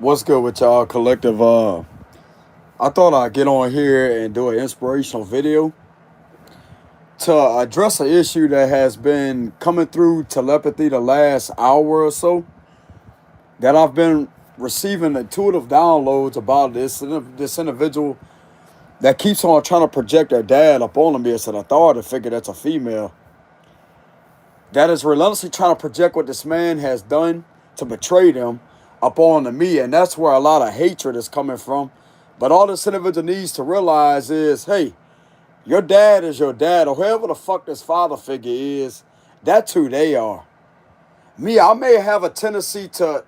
What's good with y'all collective? I thought I'd get on here and do an inspirational video to address an issue that has been coming through telepathy the last hour or so. That I've been receiving intuitive downloads about this individual that keeps on trying to project their dad up on me as an authority figure that's a female. That is relentlessly trying to project what this man has done to betray them upon me. And that's where a lot of hatred is coming from. But all this individual needs to realize is, hey, your dad is your dad, or whoever the fuck this father figure is, that's who they are. Me, I may have a tendency to,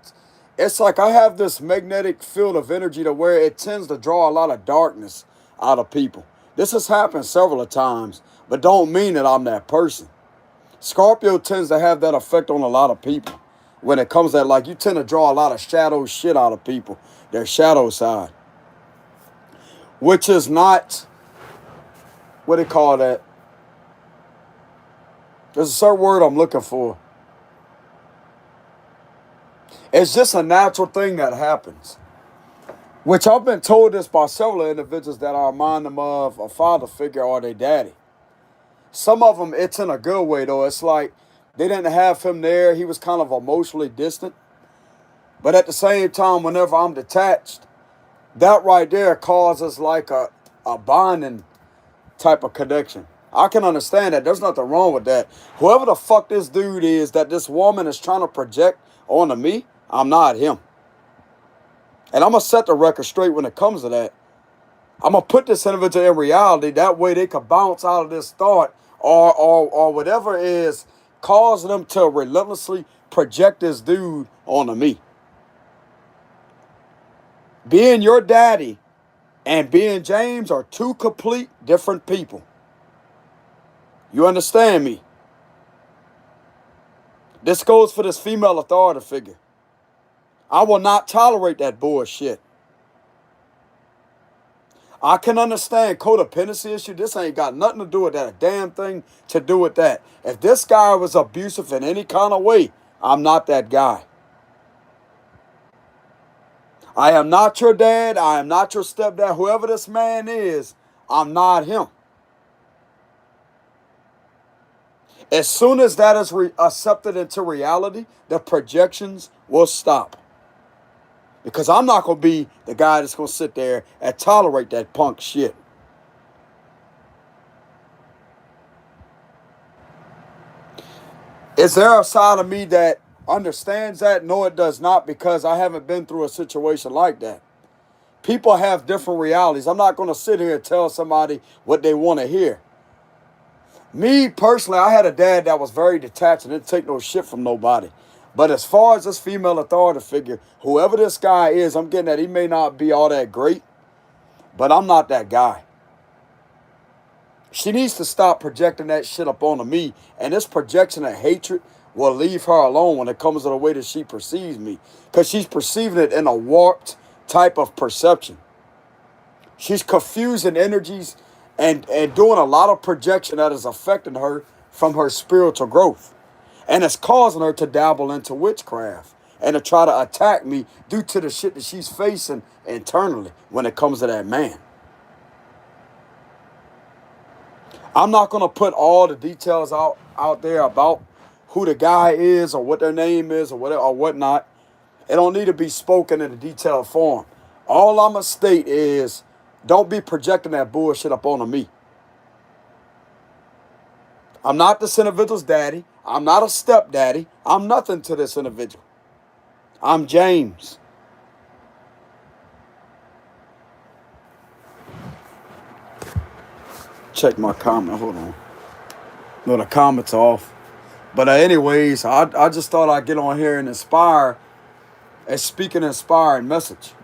it's like I have this magnetic field of energy to where it tends to draw a lot of darkness out of people. This has happened several times, but don't mean that I'm that person. Scorpio tends to have that effect on a lot of people. When it comes to that, like you tend to draw a lot of shadow shit out of people, their shadow side. Which is not, what do they call that? There's a certain word I'm looking for. It's just a natural thing that happens. Which I've been told this by several individuals that I remind them of a father figure or their daddy. Some of them, it's in a good way, though. It's like they didn't have him there. He was kind of emotionally distant. But at the same time, whenever I'm detached, that right there causes like a bonding type of connection. I can understand that. There's nothing wrong with that. Whoever the fuck this dude is that this woman is trying to project onto me, I'm not him. And I'm going to set the record straight when it comes to that. I'm going to put this individual in reality. That way they could bounce out of this thought or whatever is causing them to relentlessly project this dude onto me. Being your daddy and being James are two complete different people. You understand me? This goes for this female authority figure. I will not tolerate that bullshit. I can understand codependency issue. This ain't got nothing to do with that. A damn thing to do with that. If this guy was abusive in any kind of way, I'm not that guy. I am not your dad. I am not your stepdad. Whoever this man is, I'm not him. As soon as that is accepted into reality, the projections will stop. Because I'm not going to be the guy that's going to sit there and tolerate that punk shit. Is there a side of me that understands that? No, it does not, because I haven't been through a situation like that. People have different realities. I'm not going to sit here and tell somebody what they want to hear. Me, personally, I had a dad that was very detached and didn't take no shit from nobody. But as far as this female authority figure, whoever this guy is, I'm getting that he may not be all that great, but I'm not that guy. She needs to stop projecting that shit up onto me, and this projection of hatred will leave her alone when it comes to the way that she perceives me, because she's perceiving it in a warped type of perception. She's confusing energies and doing a lot of projection that is affecting her from her spiritual growth. And it's causing her to dabble into witchcraft and to try to attack me due to the shit that she's facing internally when it comes to that man. I'm not going to put all the details out there about who the guy is or what their name is or whatever or whatnot. It don't need to be spoken in a detailed form. All I'm going to state is don't be projecting that bullshit up onto me. I'm not this individual's daddy. I'm not a stepdaddy. I'm nothing to this individual. I'm James. Check my comment. Hold on. No, the comments are off. But anyways, I just thought I'd get on here and inspire and speak an inspiring message.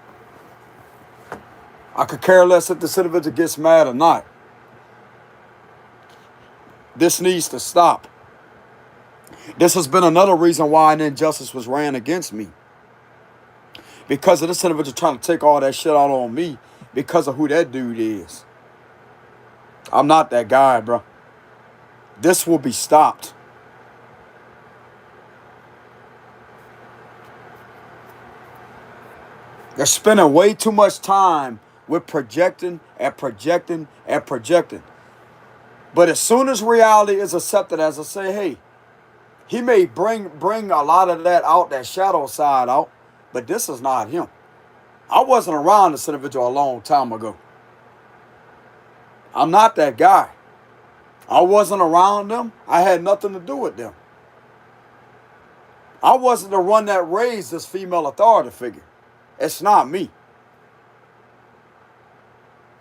I could care less if this individual gets mad or not. This needs to stop. This has been another reason why an injustice was ran against me. Because of this individual trying to take all that shit out on me because of who that dude is. I'm not that guy, bro. This will be stopped. They're spending way too much time with projecting and projecting and projecting. But as soon as reality is accepted, as I say, hey, he may bring a lot of that out, that shadow side out, but this is not him. I wasn't around this individual a long time ago. I'm not that guy. I wasn't around them. I had nothing to do with them. I wasn't the one that raised this female authority figure. It's not me.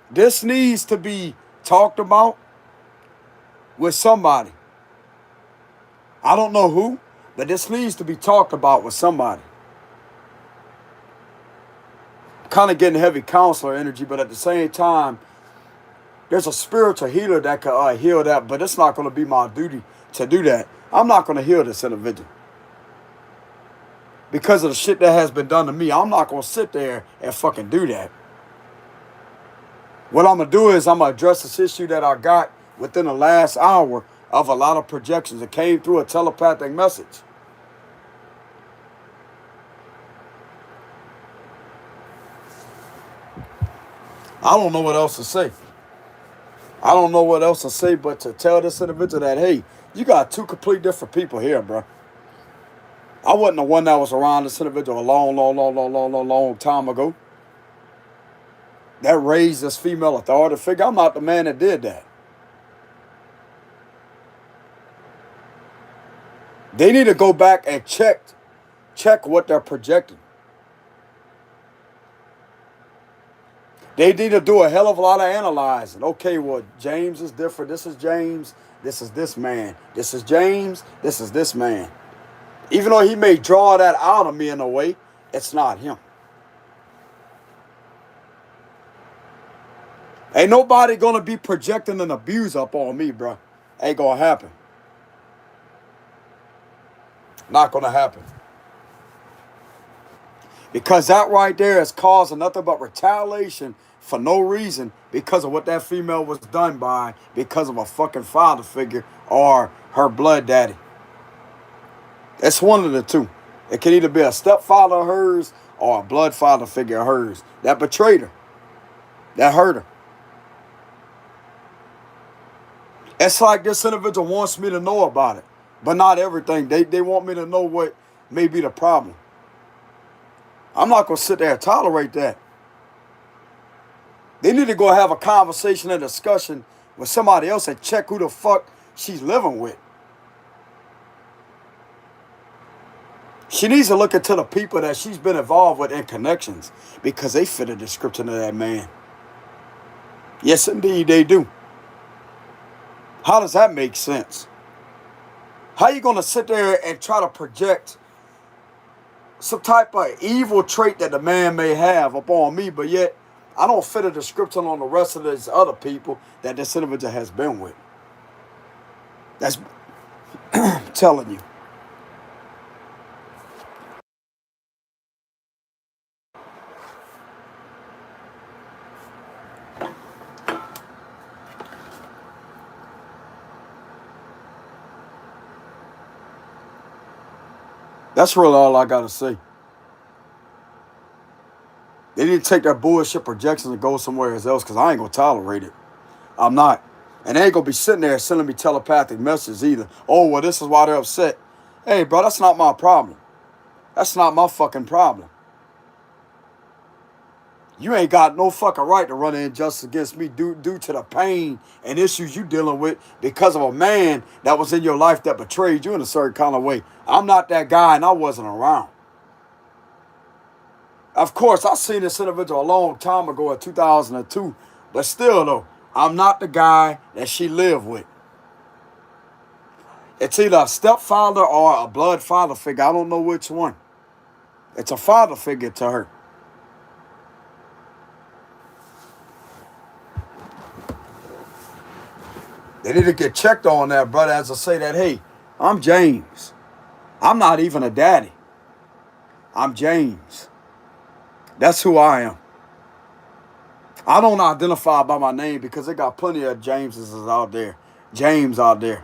This needs to be talked about with somebody. I don't know who, but this needs to be talked about with somebody. Kind of getting heavy counselor energy, but at the same time, there's a spiritual healer that can heal that, but it's not going to be my duty to do that. I'm not going to heal this individual. Because of the shit that has been done to me, I'm not going to sit there and fucking do that. What I'm going to do is I'm going to address this issue that I got within the last hour of a lot of projections that came through a telepathic message. I don't know what else to say. I don't know what else to say but to tell this individual that, hey, you got two complete different people here, bro. I wasn't the one that was around this individual a long time ago. That raised this female authority figure. I'm not the man that did that. They need to go back and check what they're projecting. They need to do a hell of a lot of analyzing. Okay, well, James is different. This is James. This is this man. This is James. This is this man. Even though he may draw that out of me in a way, it's not him. Ain't nobody going to be projecting an abuse up on me, bro. Ain't going to happen. Not going to happen. Because that right there is causing nothing but retaliation for no reason because of what that female was done by because of a fucking father figure or her blood daddy. It's one of the two. It can either be a stepfather of hers or a blood father figure of hers that betrayed her, that hurt her. It's like this individual wants me to know about it, but not everything. They want me to know what may be the problem. I'm not going to sit there and tolerate that. They need to go have a conversation and discussion with somebody else and check who the fuck she's living with. She needs to look into the people that she's been involved with in connections because they fit a description of that man. Yes, indeed, they do. How does that make sense? How you going to sit there and try to project some type of evil trait that the man may have upon me, but yet I don't fit a description on the rest of these other people that this individual has been with? That's telling you. That's really all I got to say. They need to take their bullshit projections and go somewhere else because I ain't going to tolerate it. I'm not. And they ain't going to be sitting there sending me telepathic messages either. Oh, well, this is why they're upset. Hey, bro, that's not my problem. That's not my fucking problem. You ain't got no fucking right to run an injustice against me due to the pain and issues you dealing with because of a man that was in your life that betrayed you in a certain kind of way. I'm not that guy and I wasn't around. Of course, I seen this individual a long time ago in 2002, but still though, I'm not the guy that she lived with. It's either a stepfather or a blood father figure. I don't know which one. It's a father figure to her. They need to get checked on that, brother, as I say that, hey, I'm James. I'm not even a daddy. I'm James. That's who I am. I don't identify by my name because they got plenty of Jameses out there. James out there.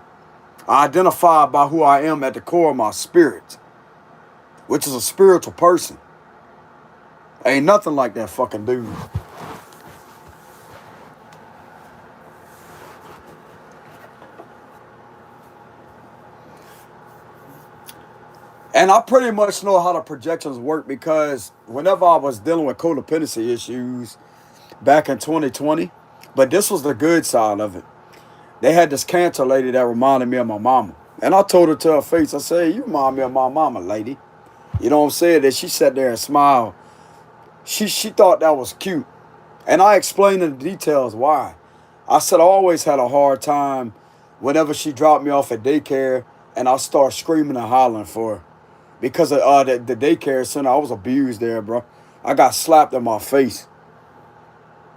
I identify by who I am at the core of my spirit, which is a spiritual person. Ain't nothing like that fucking dude. And I pretty much know how the projections work because whenever I was dealing with codependency issues back in 2020, but this was the good side of it. They had this cancer lady that reminded me of my mama. And I told her to her face, I said, you remind me of my mama, lady. You know what I'm saying? That she sat there and smiled. She thought that was cute. And I explained in the details why. I said I always had a hard time whenever she dropped me off at daycare and I start screaming and hollering for her. Because of the daycare center, I was abused there, bro. I got slapped in my face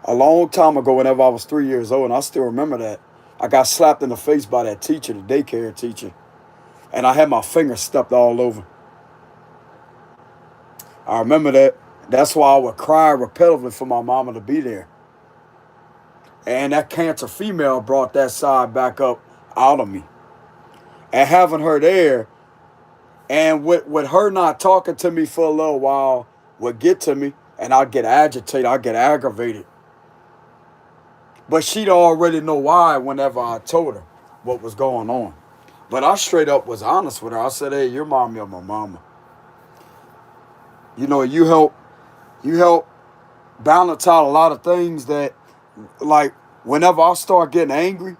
a long time ago whenever I was 3 years old, and I still remember that. I got slapped in the face by that teacher, the daycare teacher, and I had my fingers stepped all over. I remember that. That's why I would cry repetitively for my mama to be there. And that cancer female brought that side back up out of me. And having her there, and with her not talking to me for a little while, would get to me, and I'd get agitated, I'd get aggravated. But she'd already know why whenever I told her what was going on. But I straight up was honest with her. I said, hey, you remind me of my mama. You know, you help balance out a lot of things that, like, whenever I start getting angry,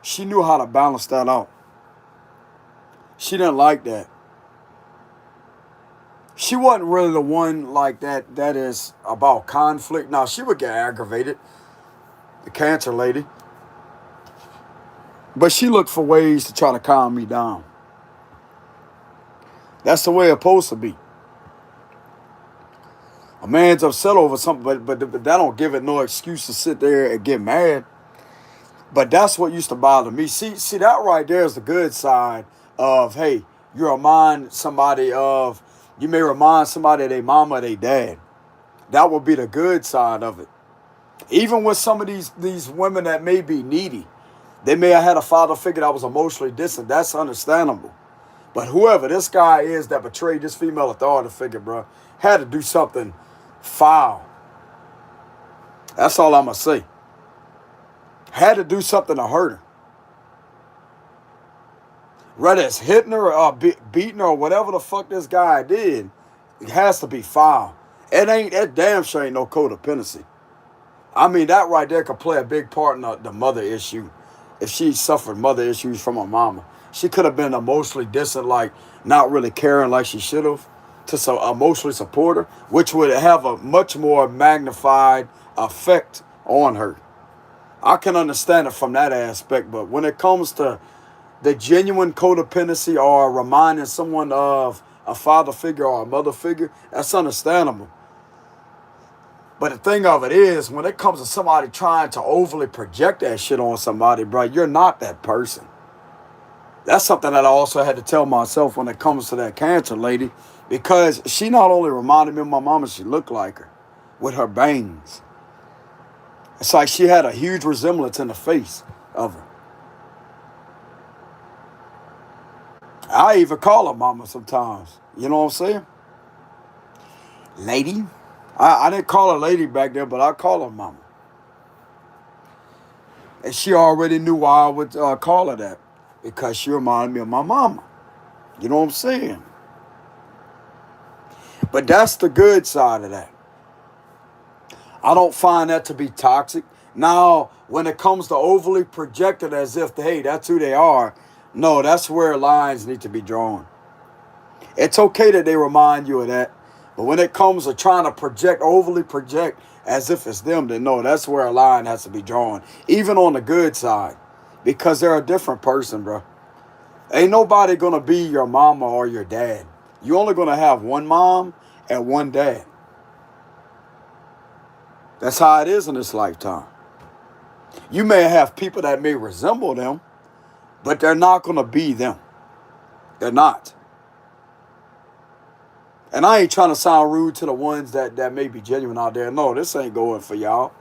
she knew how to balance that out. She didn't like that. She wasn't really the one like that is about conflict. Now, she would get aggravated, the cancer lady. But she looked for ways to try to calm me down. That's the way it's supposed to be. A man's upset over something, but that don't give it no excuse to sit there and get mad. But that's what used to bother me. See that right there is the good side of, hey, you may remind somebody of their mama or their dad. That would be the good side of it. Even with some of these women that may be needy, they may have had a father figure that was emotionally distant. That's understandable. But whoever this guy is that betrayed this female authority figure, bro, had to do something foul. That's all I'm going to say. Had to do something to hurt her. Whether it's hitting her or beating her or whatever the fuck this guy did, it has to be foul. That damn sure ain't no codependency. I mean, that right there could play a big part in the mother issue. If she suffered mother issues from her mama, she could have been emotionally distant, like not really caring like she should have, to emotionally support her, which would have a much more magnified effect on her. I can understand it from that aspect, but when it comes to the genuine codependency or reminding someone of a father figure or a mother figure, that's understandable. But the thing of it is, when it comes to somebody trying to overly project that shit on somebody, bro, you're not that person. That's something that I also had to tell myself when it comes to that cancer lady, because she not only reminded me of my mama, she looked like her with her bangs. It's like she had a huge resemblance in the face of her. I even call her mama sometimes. You know what I'm saying? Lady. I didn't call her lady back there, but I call her mama. And she already knew why I would call her that. Because she reminded me of my mama. You know what I'm saying? But that's the good side of that. I don't find that to be toxic. Now, when it comes to overly projected as if, hey, that's who they are, no, that's where lines need to be drawn. It's okay that they remind you of that. But when it comes to trying to overly project as if it's them, then no, that's where a line has to be drawn. Even on the good side. Because they're a different person, bro. Ain't nobody going to be your mama or your dad. You're only going to have one mom and one dad. That's how it is in this lifetime. You may have people that may resemble them, but they're not going to be them. They're not. And I ain't trying to sound rude to the ones that may be genuine out there. No, this ain't going for y'all.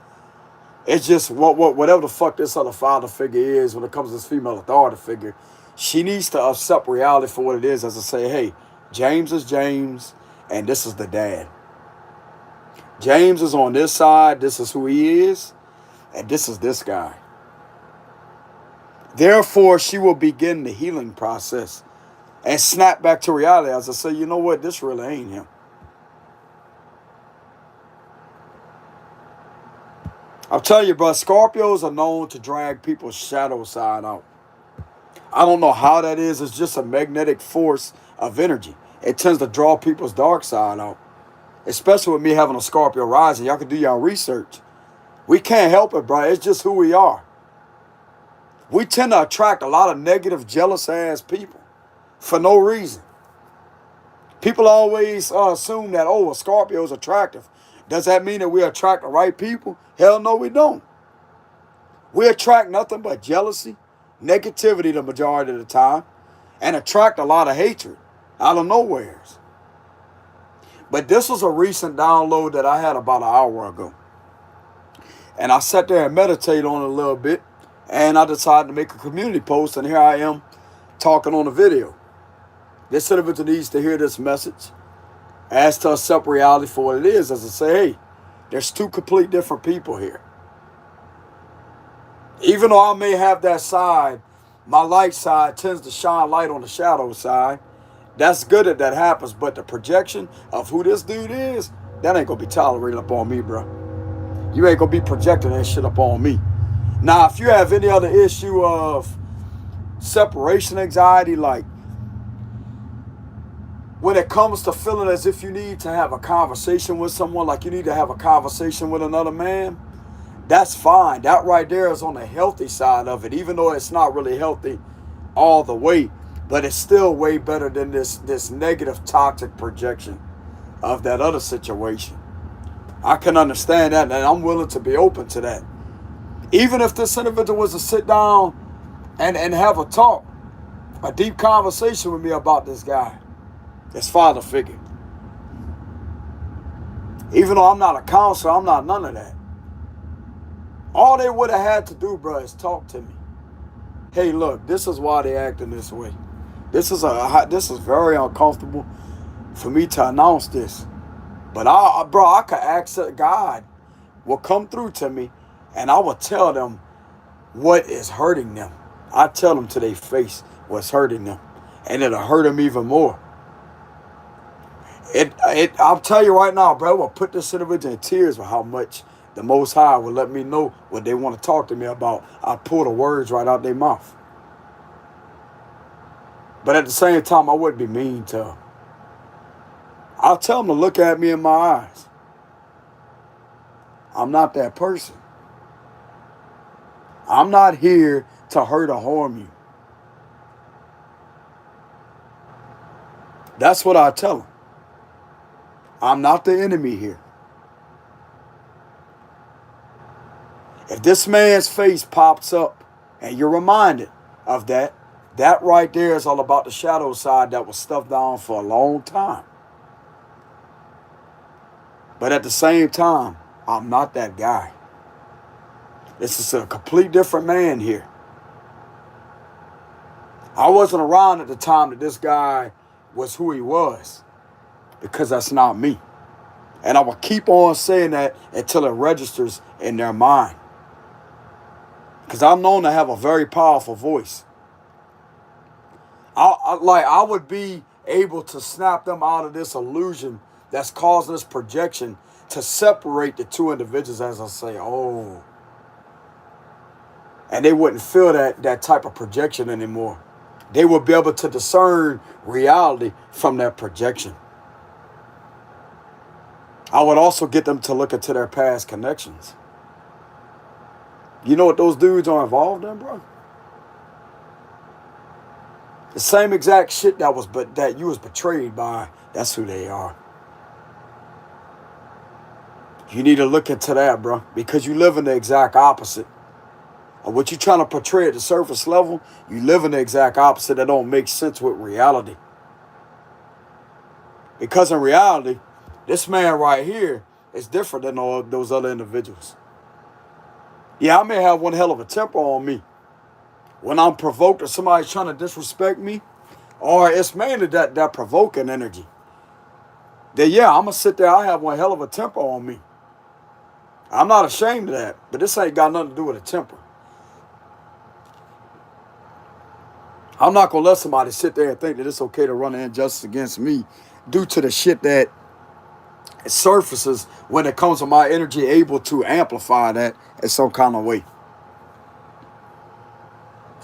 It's just whatever the fuck this other father figure is when it comes to this female authority figure, she needs to accept reality for what it is, as I say, hey, James is James, and this is the dad. James is on this side. This is who he is. And this is this guy. Therefore, she will begin the healing process and snap back to reality as I say, you know what? This really ain't him. I'll tell you, bro, Scorpios are known to drag people's shadow side out. I don't know how that is. It's just a magnetic force of energy. It tends to draw people's dark side out. Especially with me having a Scorpio rising. Y'all can do your research. We can't help it, bro. It's just who we are. We tend to attract a lot of negative, jealous-ass people for no reason. People always assume that, oh, a Scorpio is attractive. Does that mean that we attract the right people? Hell no, we don't. We attract nothing but jealousy, negativity the majority of the time, and attract a lot of hatred out of nowheres. But this was a recent download that I had about an hour ago. And I sat there and meditated on it a little bit, and I decided to make a community post, and here I am talking on the video. This individual needs to hear this message as to accept reality for what it is, as I say, hey, there's two complete different people here. Even though I may have that side, my light side tends to shine light on the shadow side. That's good that that happens, but the projection of who this dude is, that ain't gonna be tolerated up on me, bro. You ain't gonna be projecting that shit up on me. Now, if you have any other issue of separation anxiety, like when it comes to feeling as if you need to have a conversation with someone, like you need to have a conversation with another man, that's fine. That right there is on the healthy side of it, even though it's not really healthy all the way, but it's still way better than this negative, toxic projection of that other situation. I can understand that, and I'm willing to be open to that. Even if this individual was to sit down and have a talk, a deep conversation with me about this guy, his father figure. Even though I'm not a counselor, I'm not none of that. All they would have had to do, bro, is talk to me. Hey, look, this is why they acting this way. This is very uncomfortable for me to announce this. But I could ask God will come through to me, and I will tell them what is hurting them. I tell them to their face what's hurting them, and it'll hurt them even more. I'll tell you right now, bro, I will put this individual in tears with how much the Most High will let me know what they want to talk to me about. I pull the words right out their mouth. But at the same time, I wouldn't be mean to them. I'll tell them to look at me in my eyes. I'm not that person. I'm not here to hurt or harm you. That's what I tell them. I'm not the enemy here. If this man's face pops up and you're reminded of that, that right there is all about the shadow side that was stuffed down for a long time. But at the same time, I'm not that guy. This is a complete different man here. I wasn't around at the time that this guy was who he was, because that's not me. And I will keep on saying that until it registers in their mind. Because I'm known to have a very powerful voice. I would be able to snap them out of this illusion that's causing this projection to separate the two individuals, as I say, oh. And they wouldn't feel that type of projection anymore. They would be able to discern reality from that projection. I would also get them to look into their past connections. You know what those dudes are involved in, bro? The same exact shit that you was betrayed by, that's who they are. You need to look into that, bro, because you live in the exact opposite of what you're trying to portray at the surface level. You live in the exact opposite that don't make sense with reality. Because in reality, this man right here is different than all those other individuals. Yeah, I may have one hell of a temper on me when I'm provoked or somebody's trying to disrespect me, or it's mainly that provoking energy then yeah, I'm going to sit there. I have one hell of a temper on me. I'm not ashamed of that. But this ain't got nothing to do with a temper. I'm not going to let somebody sit there and think that it's okay to run an injustice against me due to the shit that surfaces when it comes to my energy able to amplify that in some kind of way.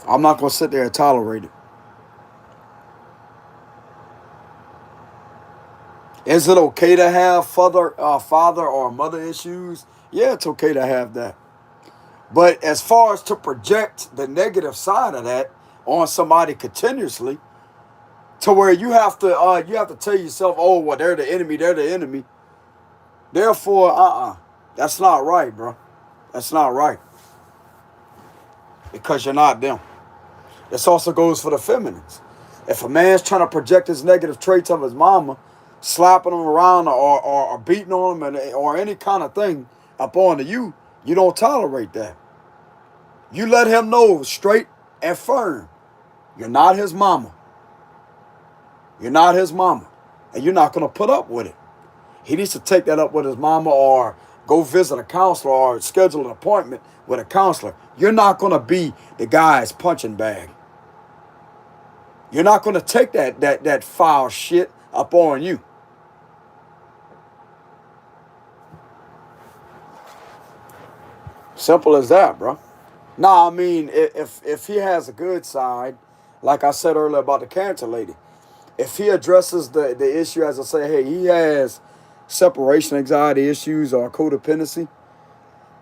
I'm not going to sit there and tolerate it. Is it okay to have father or mother issues? Yeah, it's okay to have that. But as far as to project the negative side of that on somebody continuously, to where you have to tell yourself, oh, well, they're the enemy, they're the enemy. Therefore, that's not right, bro. That's not right. Because you're not them. This also goes for the feminines. If a man's trying to project his negative traits of his mama, slapping him around or beating on him or any kind of thing up onto you, you don't tolerate that. You let him know straight and firm, you're not his mama. You're not his mama. And you're not going to put up with it. He needs to take that up with his mama or go visit a counselor or schedule an appointment with a counselor. You're not going to be the guy's punching bag. You're not going to take that foul shit up on you. Simple as that, bro. Nah, I mean, if he has a good side, like I said earlier about the cancer lady, if he addresses the issue, as I say, hey, he has separation anxiety issues or codependency,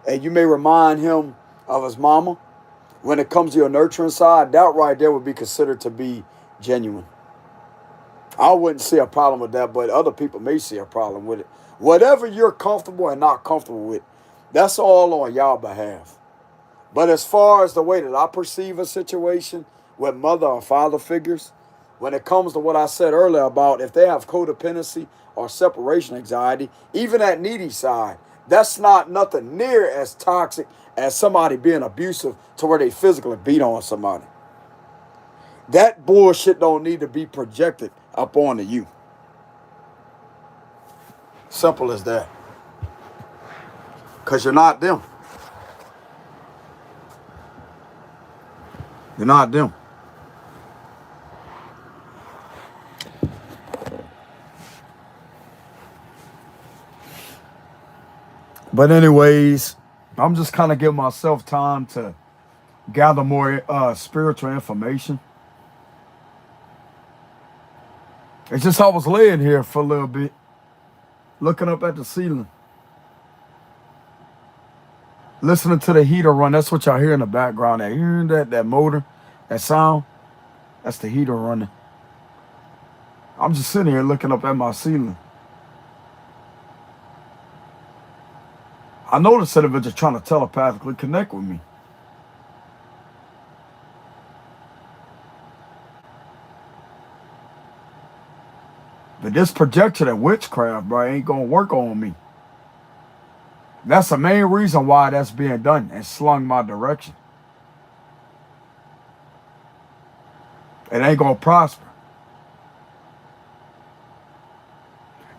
and you may remind him of his mama, when it comes to your nurturing side, that right there would be considered to be genuine. I wouldn't see a problem with that, but other people may see a problem with it. Whatever you're comfortable and not comfortable with, that's all on y'all behalf. But as far as the way that I perceive a situation with mother or father figures, when it comes to what I said earlier about if they have codependency or separation anxiety, even that needy side, that's not nothing near as toxic as somebody being abusive to where they physically beat on somebody. That bullshit don't need to be projected up onto you. Simple as that. Because you're not them. You're not them. But anyways, I'm just kind of giving myself time to gather more spiritual information. It's just I was laying here for a little bit, looking up at the ceiling, listening to the heater run. That's what y'all hear in the background. Hearing that motor, that sound, that's the heater running. I'm just sitting here looking up at my ceiling. I noticed that it was just trying to telepathically connect with me. But this projection of witchcraft, bro, ain't gonna work on me. That's the main reason why that's being done and slung my direction. It ain't gonna prosper.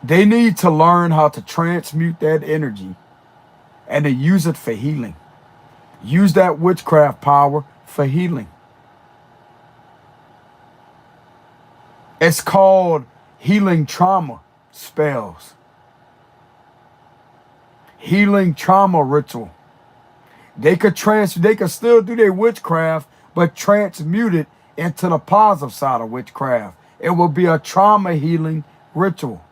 They need to learn how to transmute that energy and to use it for healing. Use that witchcraft power for healing. It's called healing trauma spells. Healing trauma ritual. They could still do their witchcraft, but transmute it into the positive side of witchcraft. It will be a trauma healing ritual.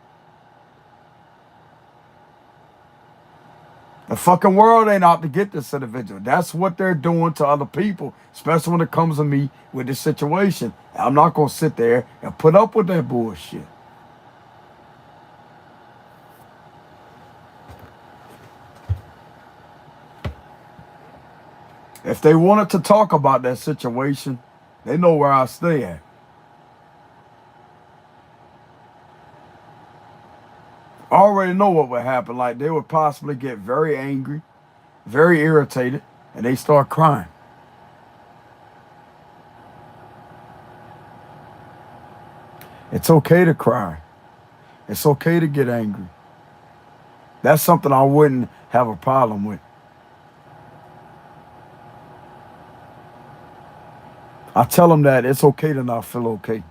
The fucking world ain't out to get this individual. That's what they're doing to other people, especially when it comes to me with this situation. I'm not going to sit there and put up with that bullshit. If they wanted to talk about that situation, they know where I stay at. I already know what would happen. Like, they would possibly get very angry, very irritated, and they start crying. It's okay to cry. It's okay to get angry. That's something I wouldn't have a problem with. I tell them that it's okay to not feel okay.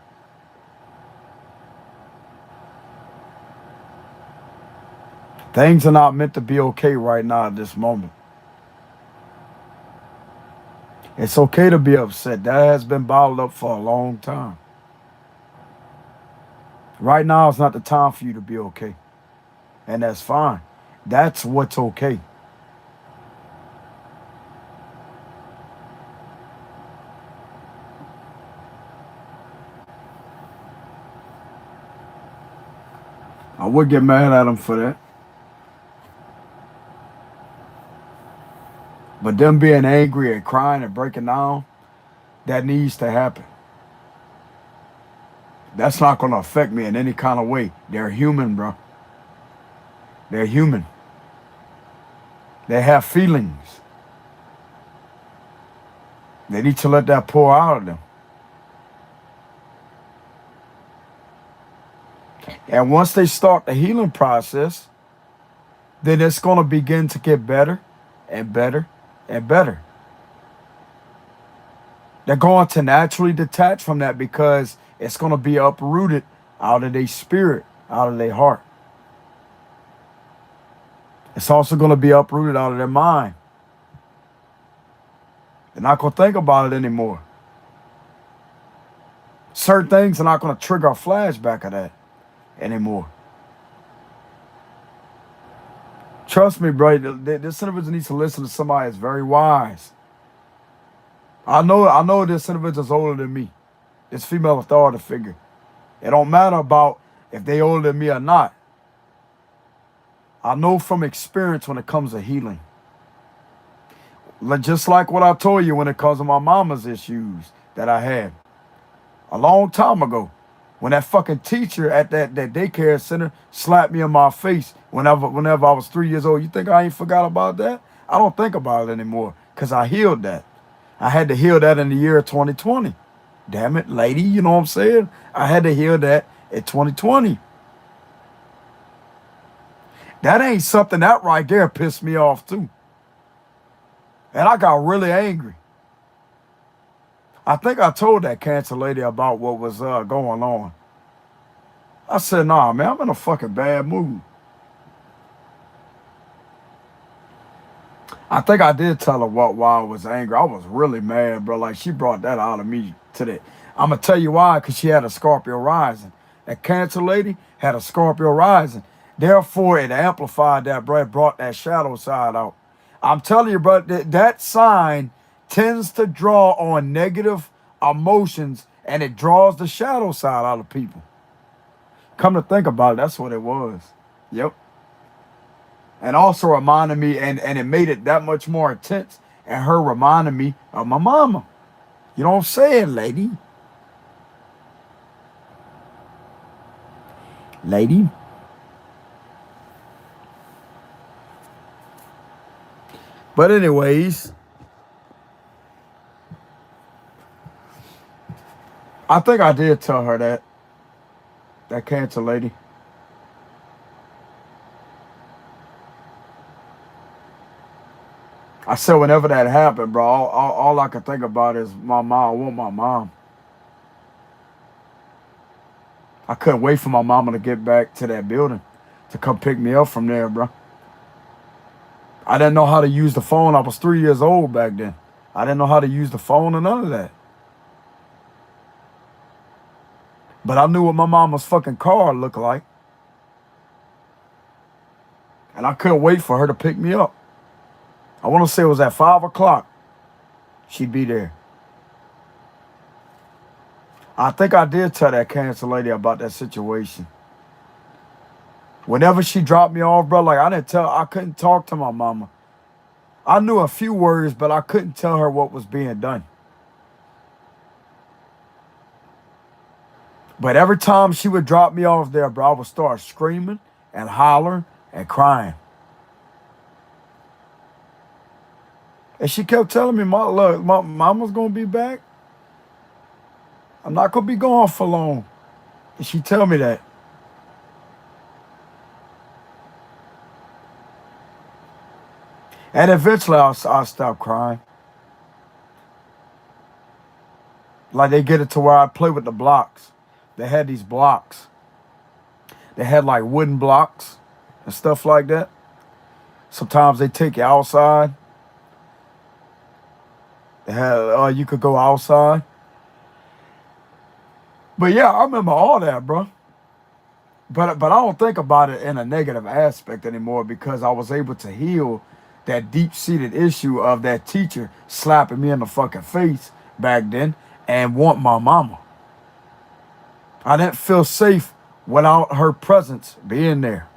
Things are not meant to be okay right now at this moment. It's okay to be upset. That has been bottled up for a long time. Right now is not the time for you to be okay. And that's fine. That's what's okay. I would get mad at them for that. But them being angry and crying and breaking down, that needs to happen. That's not going to affect me in any kind of way. They're human, bro. They're human. They have feelings. They need to let that pour out of them. And once they start the healing process, then it's going to begin to get better and better and better. They're going to naturally detach from that because it's going to be uprooted out of their spirit, out of their heart. It's also going to be uprooted out of their mind. They're not going to think about it anymore. Certain things are not going to trigger a flashback of that anymore. Trust me, bro, this individual needs to listen to somebody that's very wise. I know this individual's older than me. This female authority figure. It don't matter about if they older than me or not. I know from experience when it comes to healing. Just like what I told you when it comes to my mama's issues that I had a long time ago. When that fucking teacher at that daycare center slapped me in my face whenever I was 3 years old. You think I ain't forgot about that? I don't think about it anymore because I healed that. I had to heal that in the year 2020. Damn it, lady, you know what I'm saying? I had to heal that in 2020. That ain't something that right there pissed me off too. And I got really angry. I think I told that cancer lady about what was going on. I said, nah, man, I'm in a fucking bad mood. I think I did tell her why I was angry. I was really mad, bro. Like, she brought that out of me today. I'm going to tell you why, because she had a Scorpio rising. That cancer lady had a Scorpio rising. Therefore, it amplified that, bro. It brought that shadow side out. I'm telling you, bro, that sign tends to draw on negative emotions, and it draws the shadow side out of people. Come to think about it, that's what it was. Yep. And also reminded me, and it made it that much more intense, and her reminded me of my mama. You know what I'm saying, lady? Lady. But anyways, I think I did tell her that cancer lady. I said whenever that happened, bro, all I could think about is my mom. I want my mom. I couldn't wait for my mama to get back to that building to come pick me up from there, bro. I didn't know how to use the phone. I was 3 years old back then. I didn't know how to use the phone or none of that. But I knew what my mama's fucking car looked like. And I couldn't wait for her to pick me up. I want to say it was at 5 o'clock. She'd be there. I think I did tell that cancer lady about that situation. Whenever she dropped me off, bro, like I couldn't talk to my mama. I knew a few words, but I couldn't tell her what was being done. But every time she would drop me off there, bro, I would start screaming and hollering and crying. And she kept telling me, look, my mama's going to be back. I'm not going to be gone for long. And she tell me that. And eventually I stopped crying. Like they get it to where I play with the blocks. They had these blocks. They had like wooden blocks and stuff like that. Sometimes they take you outside. They had you could go outside. But yeah, I remember all that, bro. But I don't think about it in a negative aspect anymore because I was able to heal that deep-seated issue of that teacher slapping me in the fucking face back then and want my mama. I didn't feel safe without her presence being there.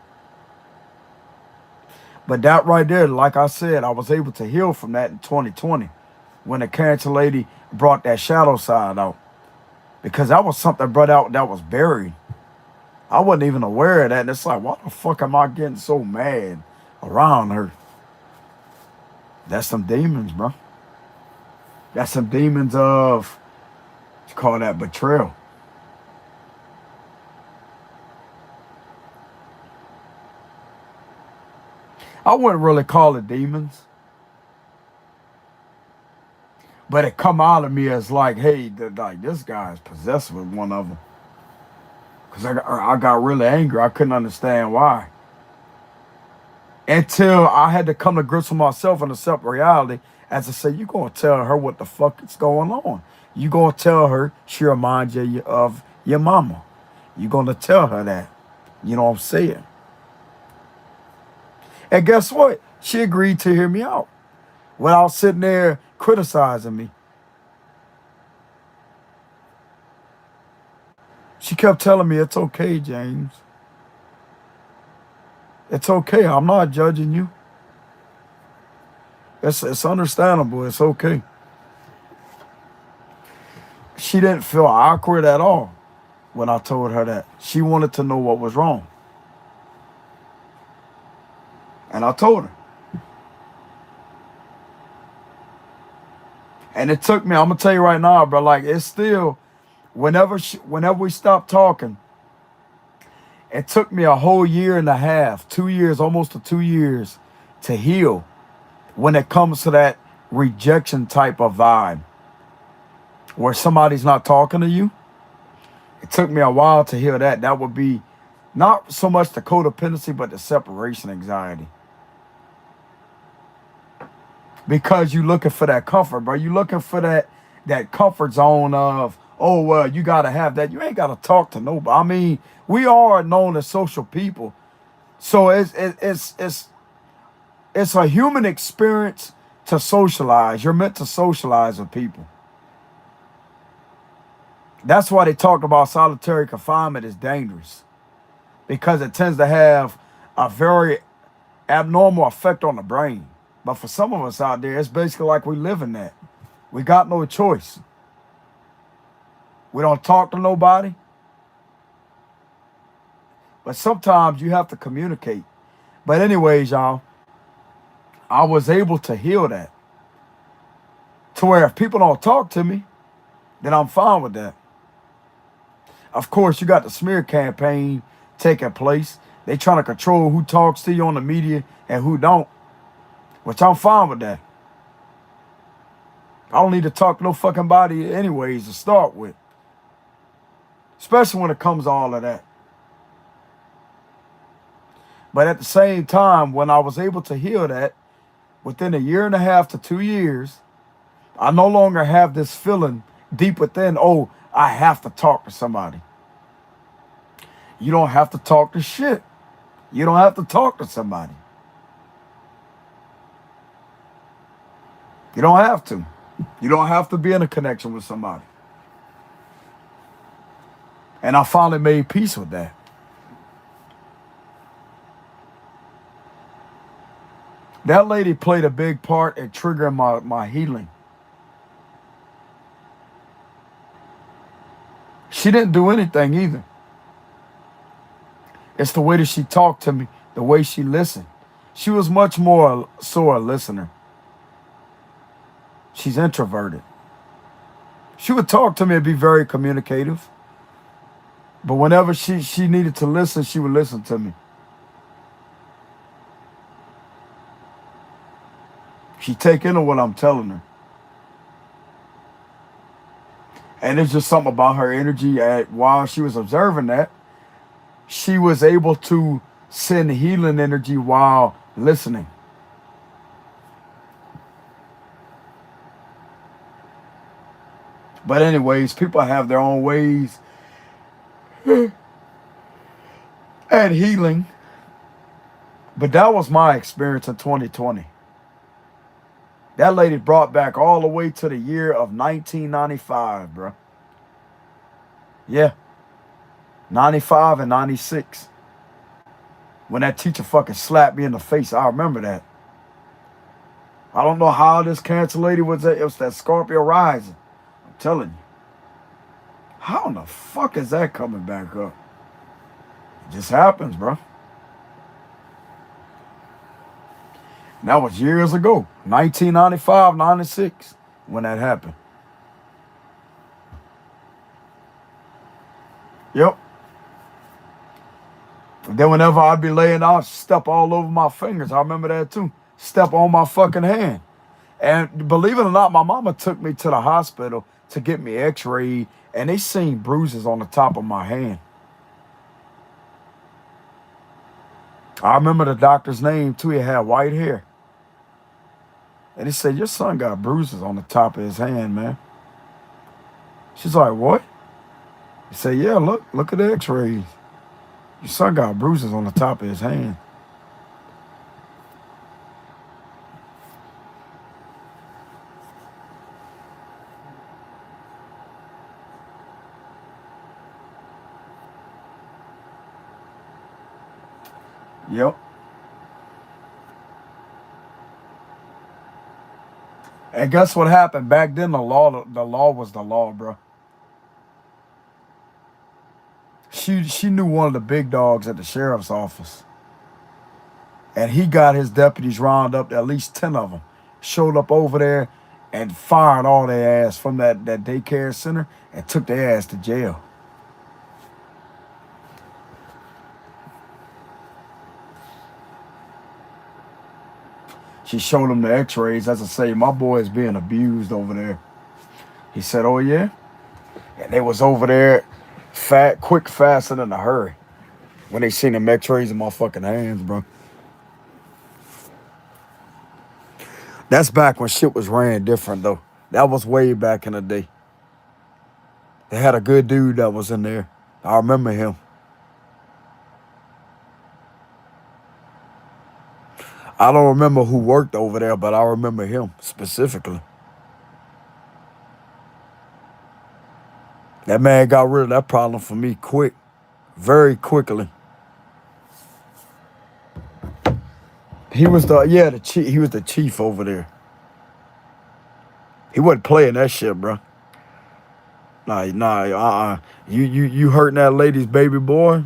But that right there, like I said, I was able to heal from that in 2020 when the cancer lady brought that shadow side out. Because that was something brought out that was buried. I wasn't even aware of that. And it's like, why the fuck am I getting so mad around her? That's some demons, bro. That's some demons of, what you call that, betrayal. I wouldn't really call it demons. But it come out of me as like, hey, like this guy is possessed with one of them. Because I got really angry. I couldn't understand why. Until I had to come to grips with myself in a separate reality. As I say, you're going to tell her what the fuck is going on. You're going to tell her she reminds you of your mama. You're going to tell her that. You know what I'm saying? And guess what? She agreed to hear me out without sitting there criticizing me. She kept telling me, it's okay, James. It's okay. I'm not judging you. It's understandable. It's okay. She didn't feel awkward at all when I told her that. She wanted to know what was wrong. And I told her. And it took me, I'm going to tell you right now, bro, like it's still, whenever we stopped talking, it took me a whole year and a half, 2 years, almost to 2 years to heal when it comes to that rejection type of vibe where somebody's not talking to you. It took me a while to heal that. That would be not so much the codependency, but the separation anxiety. Because you're looking for that comfort, bro. You're looking for that comfort zone of, oh, well, you got to have that. You ain't got to talk to nobody. I mean, we are known as social people. So it's a human experience to socialize. You're meant to socialize with people. That's why they talk about solitary confinement is dangerous. Because it tends to have a very abnormal effect on the brain. But for some of us out there, it's basically like we live in that. We got no choice. We don't talk to nobody. But sometimes you have to communicate. But anyways, y'all, I was able to heal that. To where if people don't talk to me, then I'm fine with that. Of course, you got the smear campaign taking place. They trying to control who talks to you on the media and who don't. Which I'm fine with that. I don't need to talk to no fucking body anyways to start with. Especially when it comes to all of that. But at the same time, when I was able to heal that, within a year and a half to 2 years, I no longer have this feeling deep within, oh, I have to talk to somebody. You don't have to talk to shit. You don't have to talk to somebody. You don't have to. You don't have to be in a connection with somebody. And I finally made peace with that. That lady played a big part in triggering my healing. She didn't do anything either. It's the way that she talked to me, the way she listened. She was much more so a listener. She's introverted. She would talk to me and be very communicative. But whenever she needed to listen, she would listen to me. She take into what I'm telling her. And it's just something about her energy. While she was observing that, she was able to send healing energy while listening. But anyways, people have their own ways at healing. But that was my experience in 2020. That lady brought back all the way to the year of 1995, bro. Yeah, 95 and 96. When that teacher fucking slapped me in the face, I remember that. I don't know how this cancer lady was. It was that Scorpio rising. I'm telling you. How in the fuck is that coming back up? It just happens, bro. And that was years ago. 1995, 96, when that happened. Yep. And then whenever I'd be laying out, step all over my fingers. I remember that too. Step on my fucking hand. And believe it or not, my mama took me to the hospital to get me x-rayed, and they seen bruises on the top of my hand. I remember the doctor's name too. He had white hair. And he said, your son got bruises on the top of his hand, man. She's like, what? He said, yeah, look at the x-rays. Your son got bruises on the top of his hand. Yep. And guess what happened? Back then, the law was the law, bro. She knew one of the big dogs at the sheriff's office. And he got his deputies round up, at least 10 of them. Showed up over there and fired all their ass from that daycare center and took their ass to jail. She showed him the x-rays. As I say, my boy is being abused over there. He said, oh, yeah? And they was over there quick, fast, and in a hurry when they seen them x-rays in my fucking hands, bro. That's back when shit was ran different, though. That was way back in the day. They had a good dude that was in there. I remember him. I don't remember who worked over there, but I remember him specifically. That man got rid of that problem for me quick, very quickly. He was the chief. He was the chief over there. He wasn't playing that shit, bro. Nah. You hurting that lady's baby boy?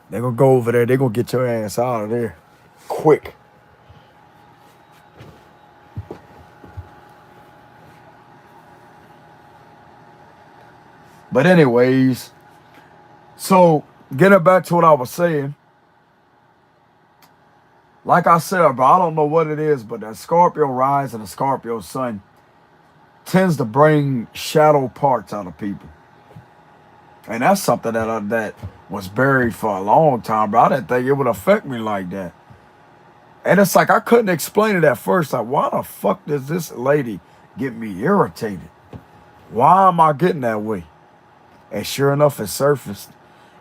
They gonna go over there. They gonna get your ass out of there, quick. But anyways, so getting back to what I was saying. Like I said, bro, I don't know what it is, but that Scorpio rise and the Scorpio sun tends to bring shadow parts out of people. And that's something that was buried for a long time, bro. I didn't think it would affect me like that. And it's like I couldn't explain it at first. Like, why the fuck does this lady get me irritated? Why am I getting that way? And sure enough, it surfaced.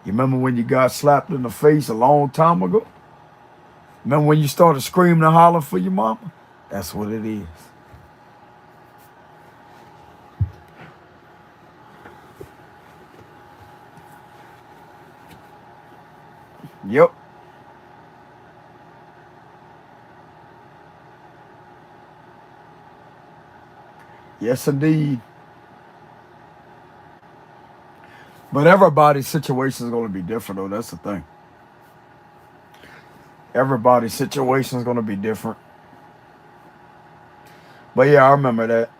You remember when you got slapped in the face a long time ago? Remember when you started screaming and hollering for your mama? That's what it is. Yep. Yes, indeed. But everybody's situation is going to be different, though. That's the thing. Everybody's situation is going to be different. But yeah, I remember that.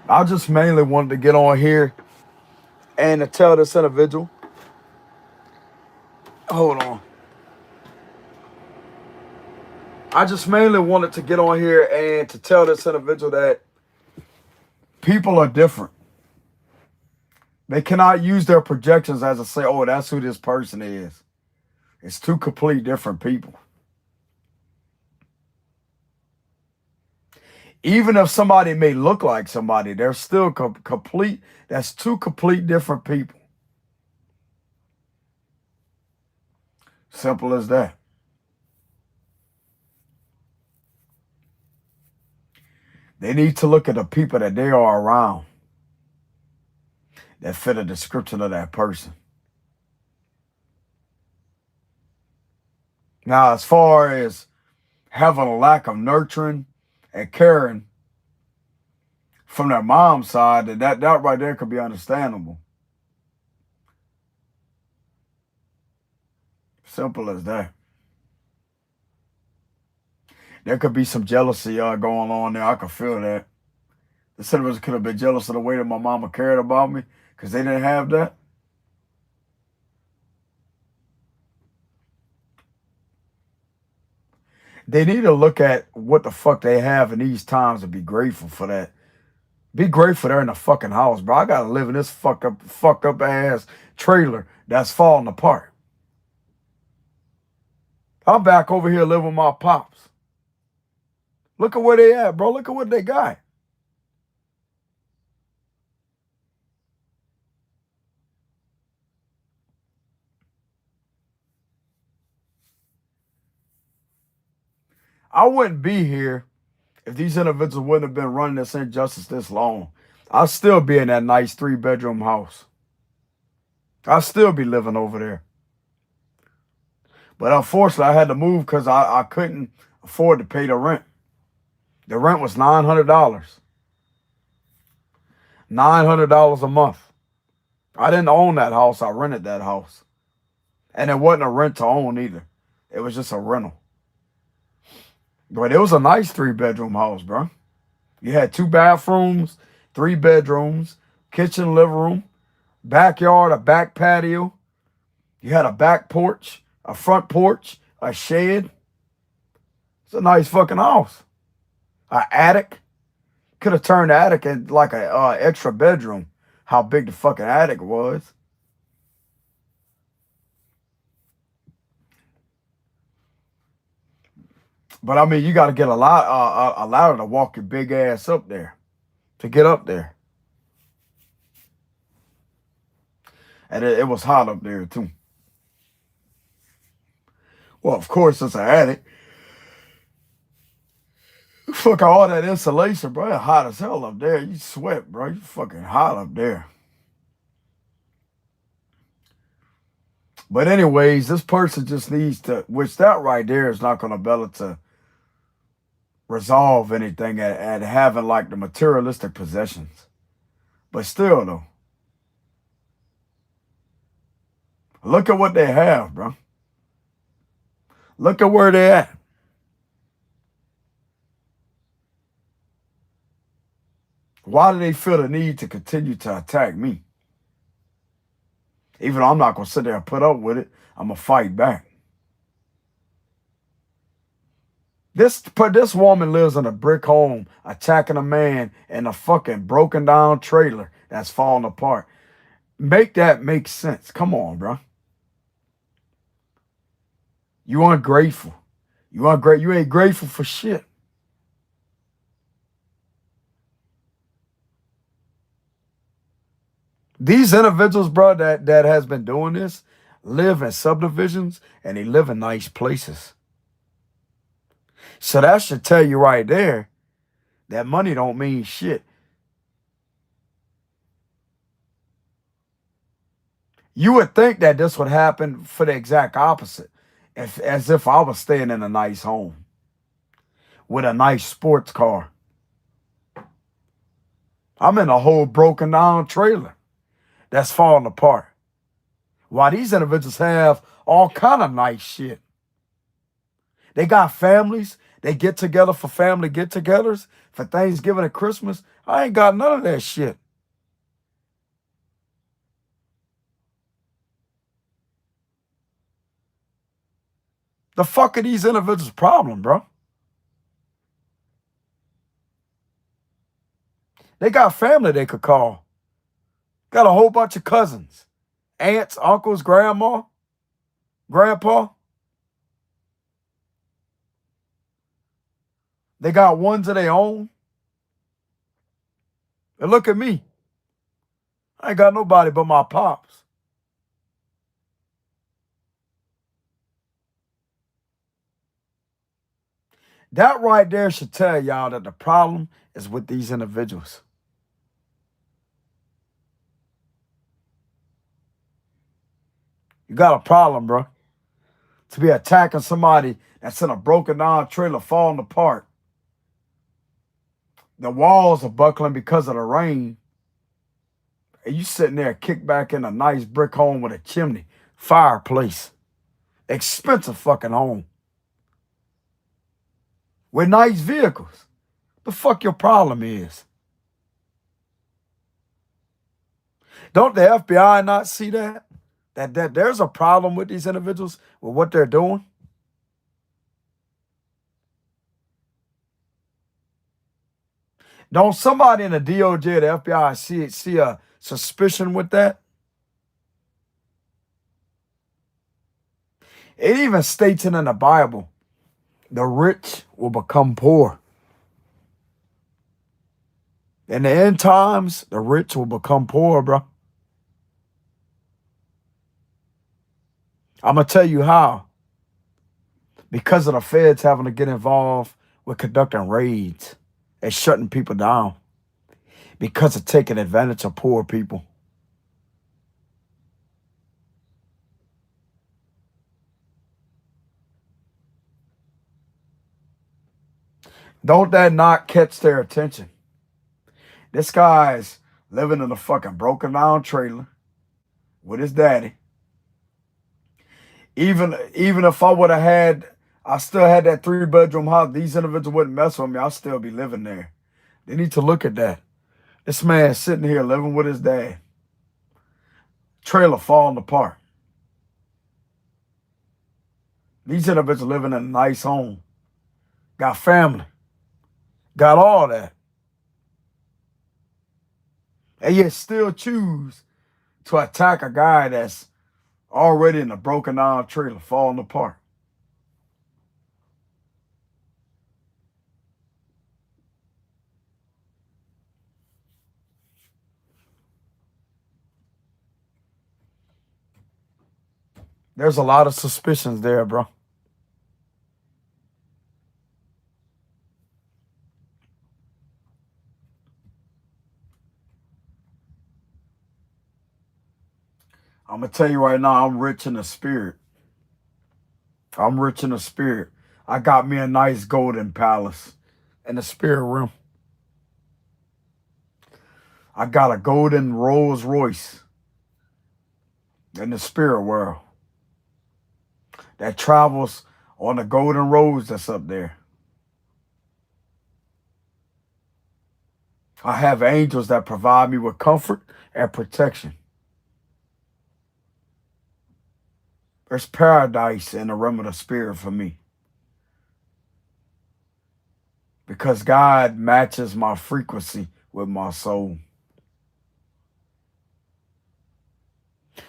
I just mainly wanted to get on here and to tell this individual Hold on. I just mainly wanted to get on here and to tell this individual that people are different. They cannot use their projections as to say, oh, that's who this person is. It's two complete different people. Even if somebody may look like somebody, they're still complete. That's two complete different people. Simple as that. They need to look at the people that they are around that fit a description of that person. Now, as far as having a lack of nurturing and caring from their mom's side, that right there could be understandable. Simple as that. There could be some jealousy going on there. I could feel that. The citizens could have been jealous of the way that my mama cared about me because they didn't have that. They need to look at what the fuck they have in these times and be grateful for that. Be grateful they're in a fucking house, bro. I gotta live in this fuck up ass trailer that's falling apart. I'm back over here living with my pops. Look at where they at, bro. Look at what they got. I wouldn't be here if these individuals wouldn't have been running this injustice this long. I'd still be in that nice 3-bedroom house. I'd still be living over there. But unfortunately, I had to move because I couldn't afford to pay the rent. The rent was $900. $900 a month. I didn't own that house. I rented that house. And it wasn't a rent to own either. It was just a rental. But it was a nice 3-bedroom house, bro. You had 2 bathrooms, 3 bedrooms, kitchen, living room, backyard, a back patio. You had a back porch, a front porch, a shed. It's a nice fucking house. An attic. Could have turned the attic into like a extra bedroom. How big the fucking attic was. But I mean, you got to get a ladder to walk your big ass up there, to get up there. And it was hot up there too. Well, of course, it's an attic. Fuck all that insulation, bro. It's hot as hell up there. You sweat, bro. You fucking hot up there. But anyways, this person just needs to, which that right there is not going to be able to resolve anything at having like the materialistic possessions. But still, though, look at what they have, bro. Look at where they're at. Why do they feel the need to continue to attack me? Even though I'm not going to sit there and put up with it, I'm going to fight back. This woman lives in a brick home attacking a man in a fucking broken down trailer that's falling apart. Make that make sense. Come on, bro. You ungrateful. You ain't grateful for shit. These individuals, bro, that has been doing this live in subdivisions and they live in nice places. So that should tell you right there that money don't mean shit. You would think that this would happen for the exact opposite, as if I was staying in a nice home with a nice sports car. I'm in a whole broken down trailer that's falling apart. While these individuals have all kind of nice shit. They got families. They get together for family get-togethers, for Thanksgiving and Christmas. I ain't got none of that shit. The fuck are these individuals' problem, bro? They got family they could call. Got a whole bunch of cousins, aunts, uncles, grandma, grandpa. They got ones of their own. And look at me. I ain't got nobody but my pops. That right there should tell y'all that the problem is with these individuals. You got a problem, bro. To be attacking somebody that's in a broken down trailer falling apart. The walls are buckling because of the rain. And you sitting there kicked back in a nice brick home with a chimney, fireplace, expensive fucking home. With nice vehicles. The fuck your problem is? Don't the FBI not see that? That there's a problem with these individuals, with what they're doing? Don't somebody in the DOJ or the FBI see a suspicion with that? It even states it in the Bible. The rich will become poor. In the end times, the rich will become poor, bro. I'm going to tell you how. Because of the feds having to get involved with conducting raids and shutting people down. Because of taking advantage of poor people. Don't that not catch their attention? This guy's living in a fucking broken down trailer with his daddy. Even if I still had that 3-bedroom house, these individuals wouldn't mess with me. I'll still be living there. They need to look at that. This man sitting here living with his dad. Trailer falling apart. These individuals living in a nice home. Got family. Got all that. And yet still choose to attack a guy that's already in a broken down trailer falling apart. There's a lot of suspicions there, bro. I'm going to tell you right now, I'm rich in the spirit. I'm rich in the spirit. I got me a nice golden palace in the spirit realm. I got a golden Rolls Royce in the spirit world that travels on the golden roads that's up there. I have angels that provide me with comfort and protection. There's paradise in the realm of the spirit for me. Because God matches my frequency with my soul.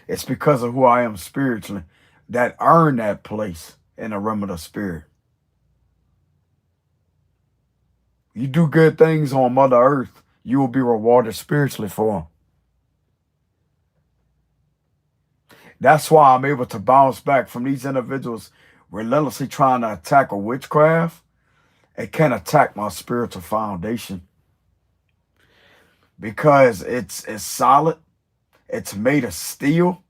It's because of who I am spiritually that earned that place in the realm of the spirit. You do good things on Mother Earth, you will be rewarded spiritually for them. That's why I'm able to bounce back from these individuals relentlessly trying to attack a witchcraft. It can't attack my spiritual foundation. Because it's solid. It's made of steel.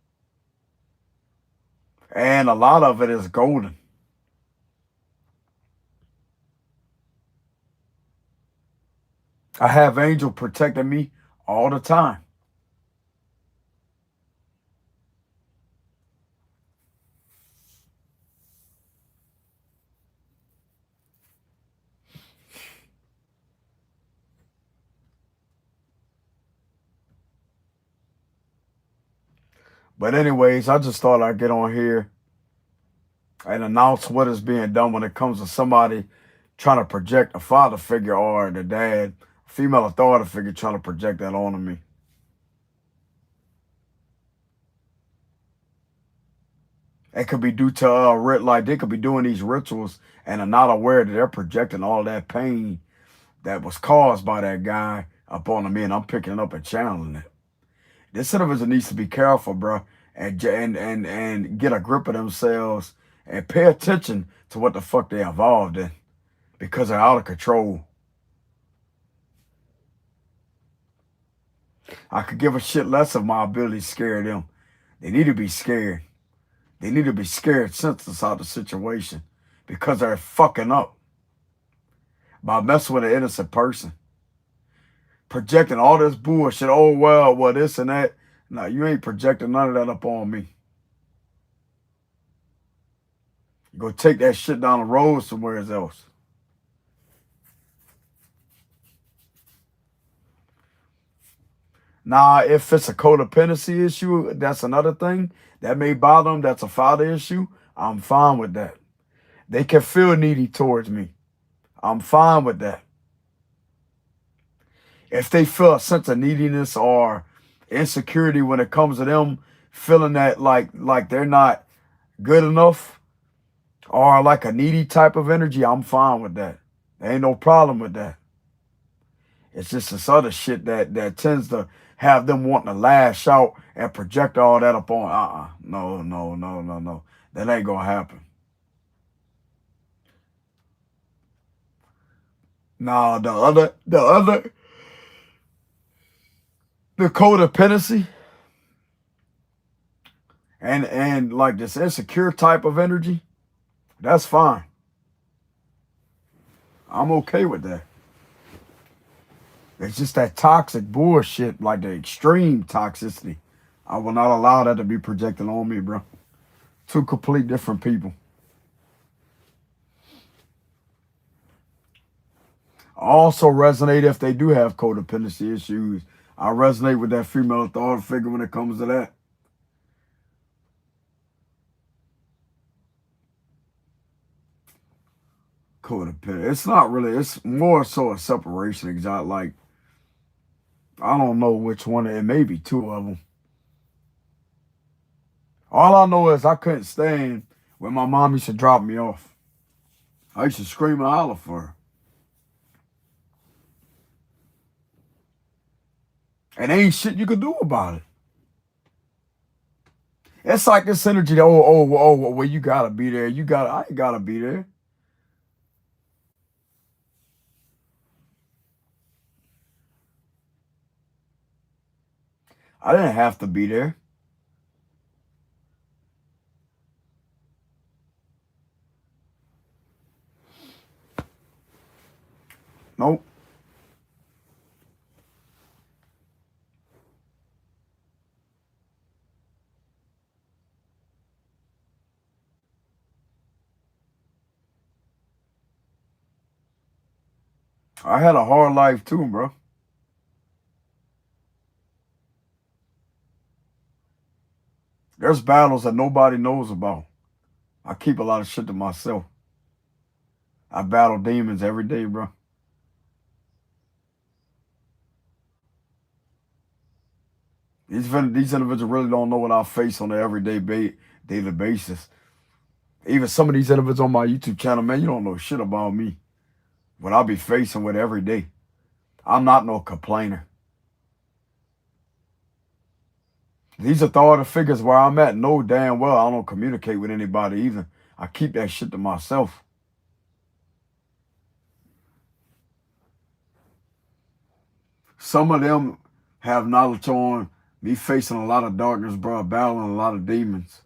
And a lot of it is golden. I have angels protecting me all the time. But anyways, I just thought I'd get on here and announce what is being done when it comes to somebody trying to project a father figure or the dad, female authority figure trying to project that onto me. It could be due to like they could be doing these rituals and are not aware that they're projecting all that pain that was caused by that guy upon me, and I'm picking it up and channeling it. This individual needs to be careful, bro, and get a grip of themselves and pay attention to what the fuck they involved in, because they're out of control. I could give a shit less of my ability to scare them. They need to be scared. They need to be scared senseless out of the situation because they're fucking up by messing with an innocent person. Projecting all this bullshit. Oh, well, this and that. No, you ain't projecting none of that up on me. You go take that shit down the road somewhere else. Now, if it's a codependency issue, that's another thing. That may bother them. That's a father issue. I'm fine with that. They can feel needy towards me. I'm fine with that. If they feel a sense of neediness or insecurity when it comes to them feeling that like they're not good enough or like a needy type of energy, I'm fine with that. There ain't no problem with that. It's just this other shit that tends to have them wanting to lash out and project all that upon. No. That ain't gonna happen. Nah, the codependency and like this insecure type of energy, that's fine. I'm okay with that. It's just that toxic bullshit, like the extreme toxicity. I will not allow that to be projected on me, bro. Two complete different people. I also resonate if they do have codependency issues. I resonate with that female authority figure when it comes to that. Codependent. It's not really, it's more so a separation anxiety. Like, I don't know which one. It may be two of them. All I know is I couldn't stand when my mom used to drop me off. I used to scream and holler for her. And ain't shit you could do about it. It's like this energy that, well, you gotta be there. I ain't gotta be there. I didn't have to be there. Nope. I had a hard life too, bro. There's battles that nobody knows about. I keep a lot of shit to myself. I battle demons every day, bro. These individuals really don't know what I face on an everyday daily basis. Even some of these individuals on my YouTube channel, man, you don't know shit about me. What I be facing with every day. I'm not no complainer. These authority figures where I'm at know damn well I don't communicate with anybody either. I keep that shit to myself. Some of them have knowledge on me facing a lot of darkness, bro, battling a lot of demons.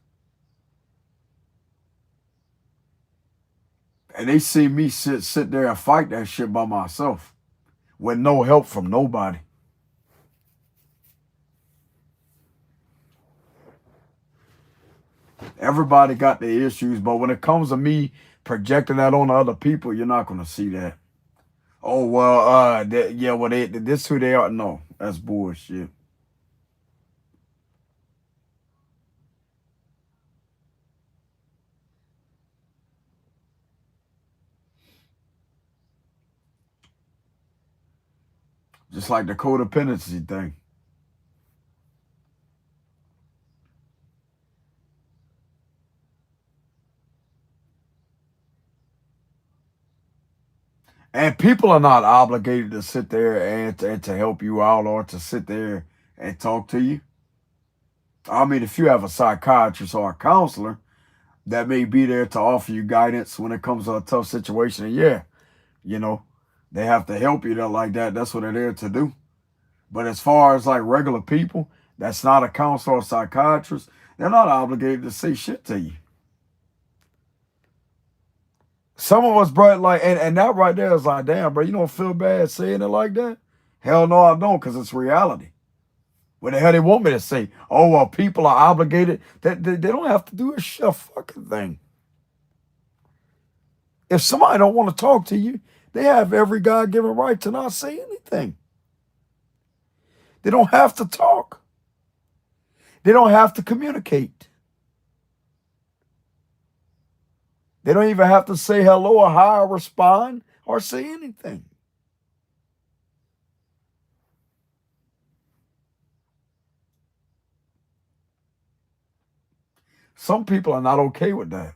And they see me sit there and fight that shit by myself with no help from nobody. Everybody got their issues, but when it comes to me projecting that on other people, you're not going to see that. Oh, well, this who they are. No, that's bullshit. Just like the codependency thing. And people are not obligated to sit there and to help you out or to sit there and talk to you. I mean, if you have a psychiatrist or a counselor that may be there to offer you guidance when it comes to a tough situation, and yeah, you know, they have to help you like that. That's what they're there to do. But as far as like regular people, that's not a counselor or psychiatrist, they're not obligated to say shit to you. Some of us, bro, like, and that right there is like, damn, bro, you don't feel bad saying it like that? Hell no, I don't, because it's reality. What the hell they want me to say? Oh, well, people are obligated. They don't have to do a fucking thing. If somebody don't want to talk to you, they have every God-given right to not say anything. They don't have to talk. They don't have to communicate. They don't even have to say hello or hi or respond or say anything. Some people are not okay with that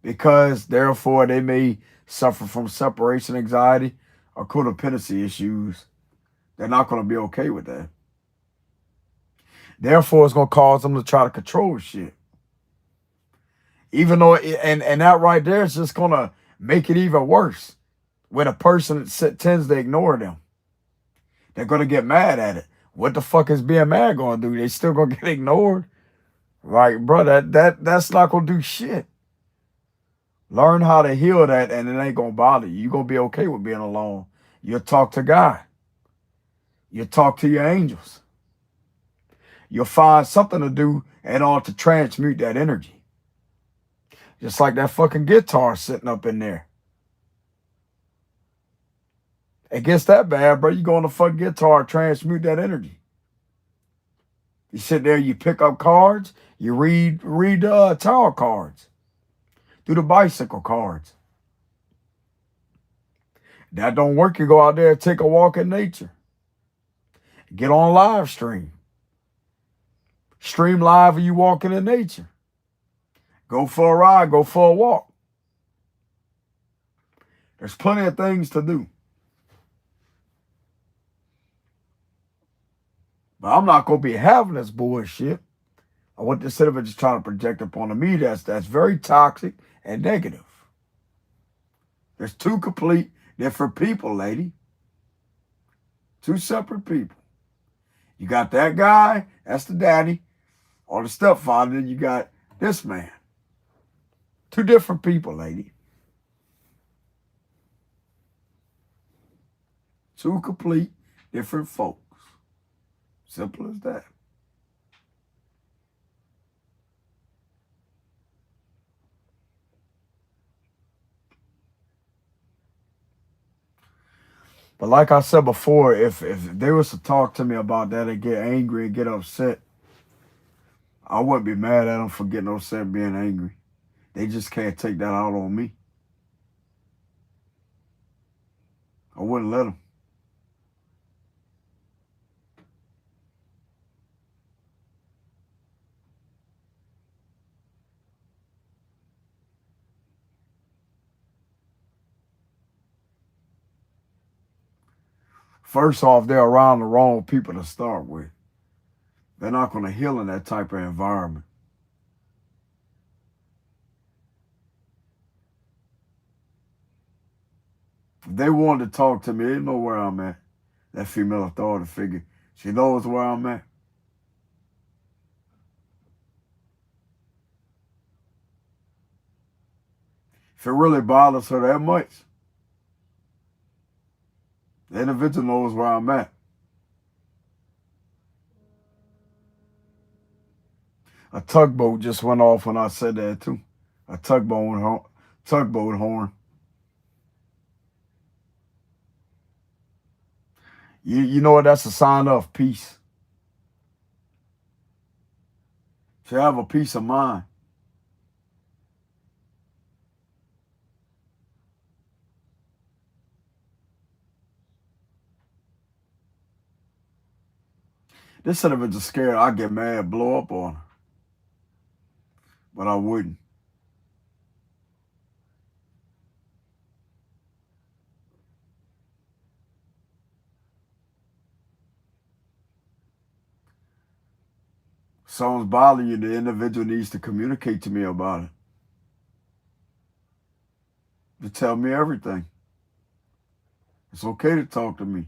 because therefore they may suffer from separation anxiety or codependency issues. They're not going to be okay with that. Therefore, it's going to cause them to try to control shit. Even though, and that right there is just going to make it even worse when a person tends to ignore them. They're going to get mad at it. What the fuck is being mad going to do? They still going to get ignored? Like, bro, that's not going to do shit. Learn how to heal that, and it ain't going to bother you. You're going to be okay with being alone. You'll talk to God. You'll talk to your angels. You'll find something to do in order to transmute that energy. Just like that fucking guitar sitting up in there. It gets that bad, bro. You go on the fucking guitar, transmute that energy. You sit there, you pick up cards, you read tarot cards, do the bicycle cards. That don't work, you go out there and take a walk in nature. Get on live stream. Stream live when you walking in nature. Go for a ride, go for a walk. There's plenty of things to do. But I'm not going to be having this bullshit. I want this of just trying to project upon me that's very toxic and negative. There's two complete different people, lady. Two separate people. You got that guy, that's the daddy, or the stepfather, then you got this man. Two different people, lady. Two complete different folks. Simple as that. But like I said before, if they was to talk to me about that and get angry and get upset, I wouldn't be mad at them for getting upset and being angry. They just can't take that out on me. I wouldn't let them. First off, they're around the wrong people to start with. They're not going to heal in that type of environment. If they wanted to talk to me, they know where I'm at. That female authority figure. She knows where I'm at. If it really bothers her that much, the individual knows where I'm at. A tugboat just went off when I said that too. A tugboat horn. You know what? That's a sign of peace. To have a peace of mind. This individual scared I get mad, blow up on her. But I wouldn't. If someone's bothering you, the individual needs to communicate to me about it. To tell me everything. It's okay to talk to me.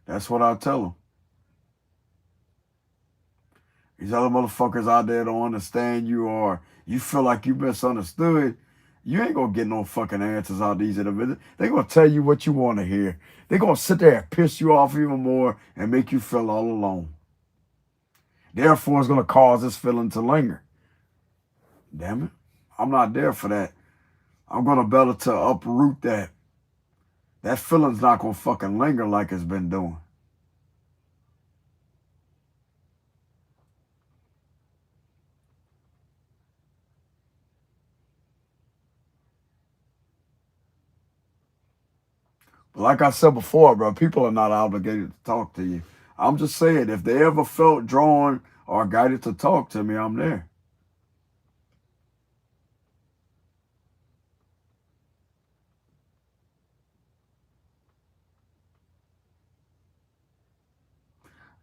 That's what I tell them. These other motherfuckers out there don't understand you, or you feel like you misunderstood. You ain't gonna get no fucking answers out of these individuals. They gonna tell you what you want to hear. They gonna sit there and piss you off even more and make you feel all alone. Therefore, it's gonna cause this feeling to linger. Damn it. I'm not there for that. I'm gonna better to uproot that. That feeling's not gonna fucking linger like it's been doing. But like I said before, bro, people are not obligated to talk to you. I'm just saying, if they ever felt drawn or guided to talk to me, I'm there.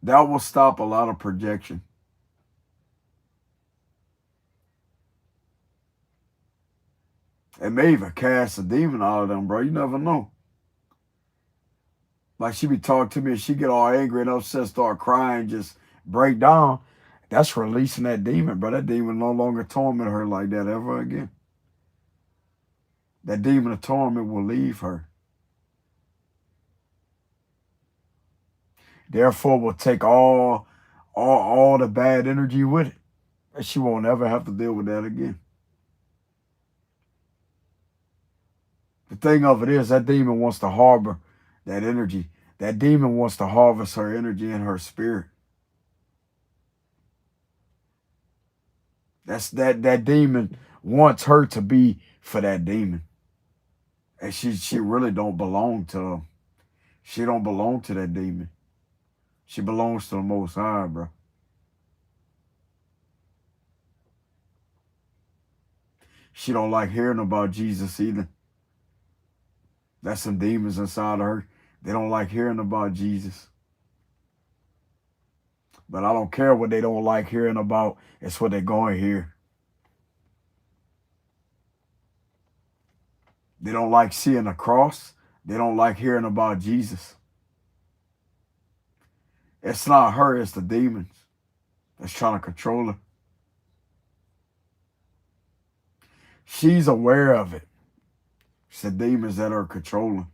That will stop a lot of projection. It may even cast a demon out of them, bro. You never know. Like she be talking to me and she get all angry and upset, start crying, just break down. That's releasing that demon, bro. That demon no longer torment her like that ever again. That demon of torment will leave her. Therefore, will take all the bad energy with it. And she won't ever have to deal with that again. The thing of it is, that demon wants to harbor that energy. That demon wants to harvest her energy and her spirit. That demon wants her to be for that demon. And she really don't belong to him. She don't belong to that demon. She belongs to the Most High, bro. She don't like hearing about Jesus either. That's some demons inside of her. They don't like hearing about Jesus. But I don't care what they don't like hearing about. It's what they're going to hear. They don't like seeing the cross. They don't like hearing about Jesus. It's not her, it's the demons that's trying to control her. She's aware of it. It's the demons that are controlling.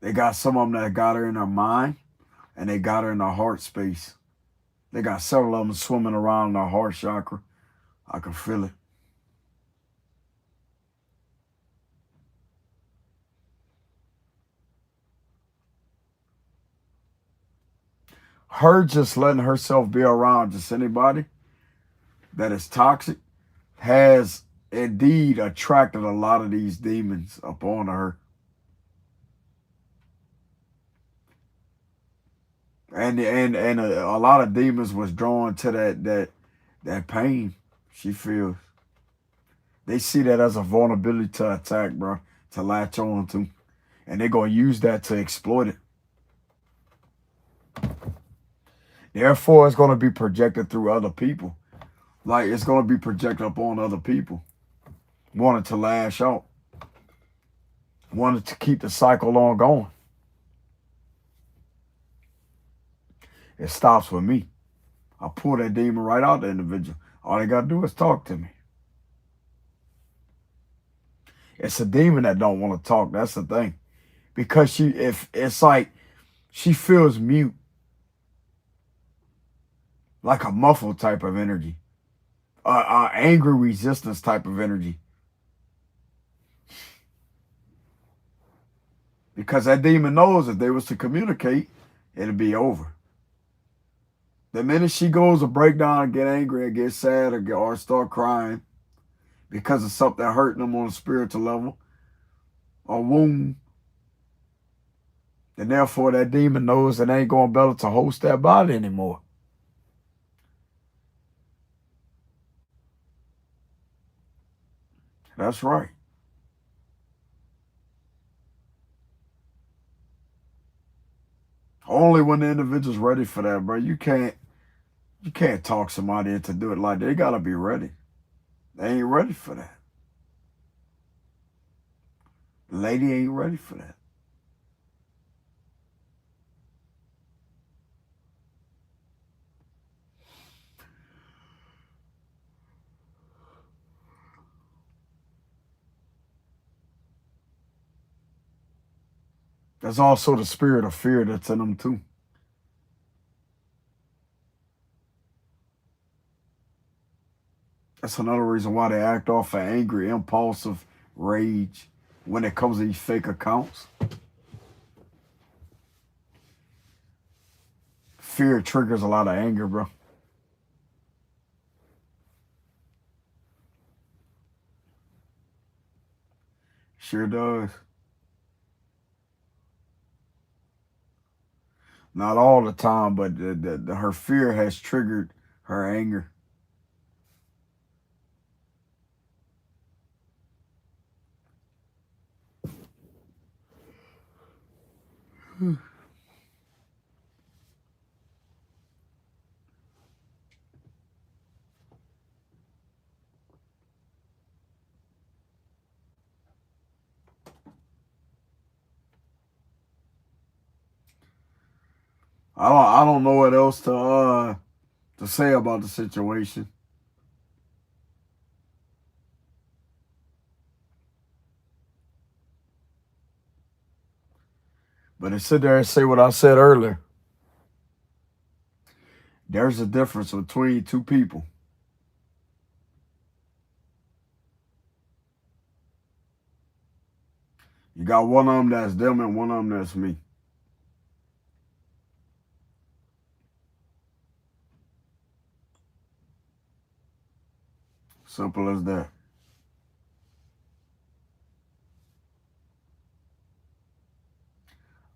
They got some of them that got her in her mind, and they got her in her heart space. They got several of them swimming around in her heart chakra. I can feel it. Her just letting herself be around just anybody that is toxic has indeed attracted a lot of these demons upon her. And a lot of demons was drawn to that pain she feels. They see that as a vulnerability to attack, bro, to latch on to. And they're going to use that to exploit it. Therefore, it's going to be projected through other people. Like, it's going to be projected upon other people. Wanted to lash out. Wanted to keep the cycle on going. It stops with me. I pull that demon right out the individual. All they got to do is talk to me. It's a demon that don't want to talk. That's the thing. Because it's like she feels mute. Like a muffled type of energy. Angry resistance type of energy. Because that demon knows if they was to communicate, it'd be over. The minute she goes to break down and get angry and get sad or start crying because of something hurting them on a spiritual level, a wound, then therefore that demon knows it ain't going to be able to host that body anymore. That's right. Only when the individual's ready for that, bro. You can't talk somebody into do it like they gotta be ready. They ain't ready for that. The lady ain't ready for that. There's also the spirit of fear that's in them too. That's another reason why they act off of angry, impulsive rage when it comes to these fake accounts. Fear triggers a lot of anger, bro. Sure does. Not all the time, but her fear has triggered her anger. I don't know what else to say about the situation. But to sit there and say what I said earlier, there's a difference between two people. You got one of them that's them and one of them that's me. Simple as that.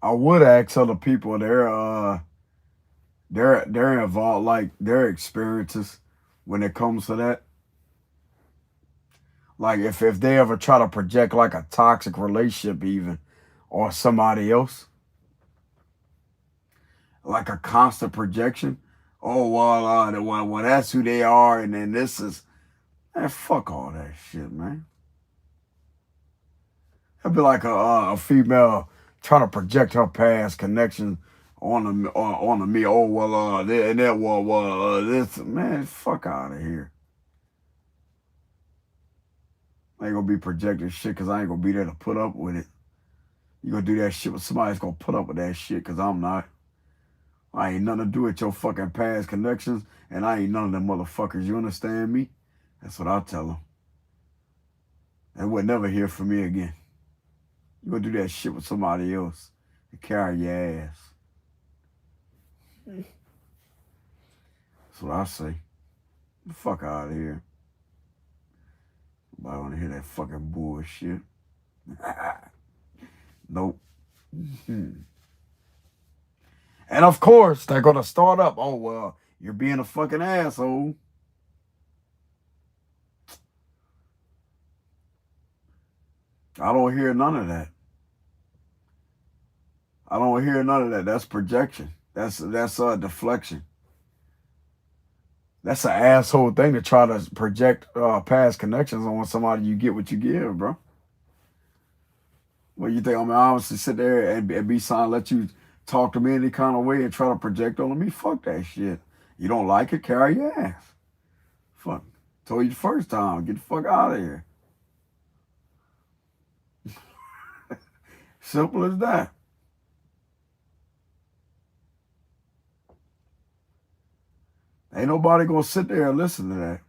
I would ask other people they're involved, like their experiences when it comes to that. Like if they ever try to project like a toxic relationship even or somebody else. Like a constant projection. Oh well, that's who they are, and then this is man, fuck all that shit, man. That'd be like a female trying to project her past connections on the me. Oh well, and that this man, fuck out of here. I ain't gonna be projecting shit because I ain't gonna be there to put up with it. You gonna do that shit with somebody that's gonna put up with that shit because I'm not. I ain't nothing to do with your fucking past connections, and I ain't none of them motherfuckers. You understand me? That's what I tell them. They would never hear from me again. You gonna do that shit with somebody else and carry your ass. That's what I say. Get the fuck out of here. Nobody wanna hear that fucking bullshit. Nope. And of course, they're gonna start up. Oh well, you're being a fucking asshole. I don't hear none of that. I don't hear none of that. That's projection. That's deflection. That's an asshole thing to try to project past connections on somebody. You get what you give, bro. Well, you think I'm obviously sit there and be silent, let you talk to me any kind of way and try to project on me? Fuck that shit. You don't like it, carry your ass. Fuck. Told you the first time, get the fuck out of here. Simple as that. Ain't nobody gonna sit there and listen to that.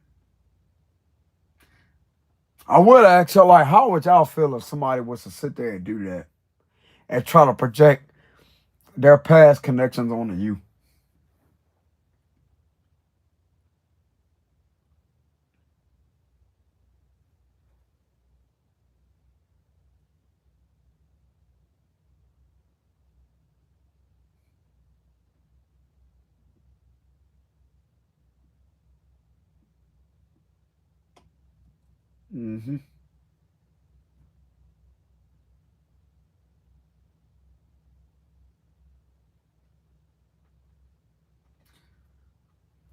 I would ask y'all, like, how would y'all feel if somebody was to sit there and do that and try to project their past connections onto you? Mm-hmm.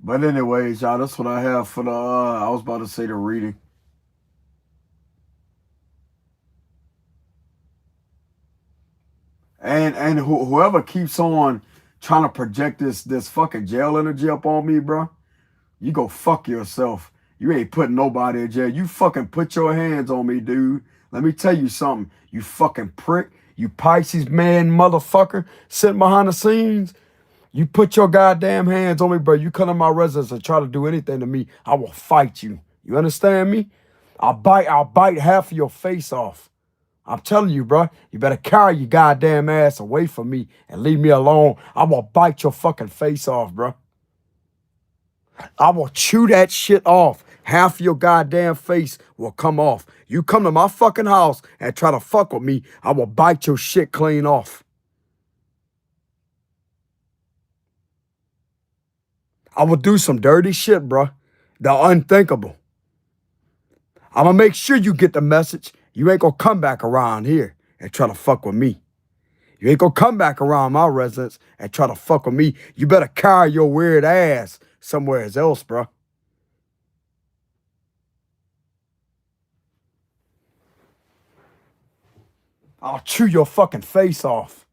But anyways, y'all, that's what I have for the, I was about to say the reading. And whoever keeps on trying to project this fucking jail energy up on me, bro, you go fuck yourself. You ain't putting nobody in jail. You fucking put your hands on me, dude. Let me tell you something. You fucking prick. You Pisces man motherfucker sitting behind the scenes. You put your goddamn hands on me, bro. You come to my residence and try to do anything to me, I will fight you. You understand me? I'll bite half of your face off. I'm telling you, bro. You better carry your goddamn ass away from me and leave me alone. I will bite your fucking face off, bro. I will chew that shit off. Half your goddamn face will come off. You come to my fucking house and try to fuck with me, I will bite your shit clean off. I will do some dirty shit, bro. The unthinkable. I'm gonna make sure you get the message. You ain't gonna come back around here and try to fuck with me. You ain't gonna come back around my residence and try to fuck with me. You better carry your weird ass somewhere else, bro. I'll chew your fucking face off.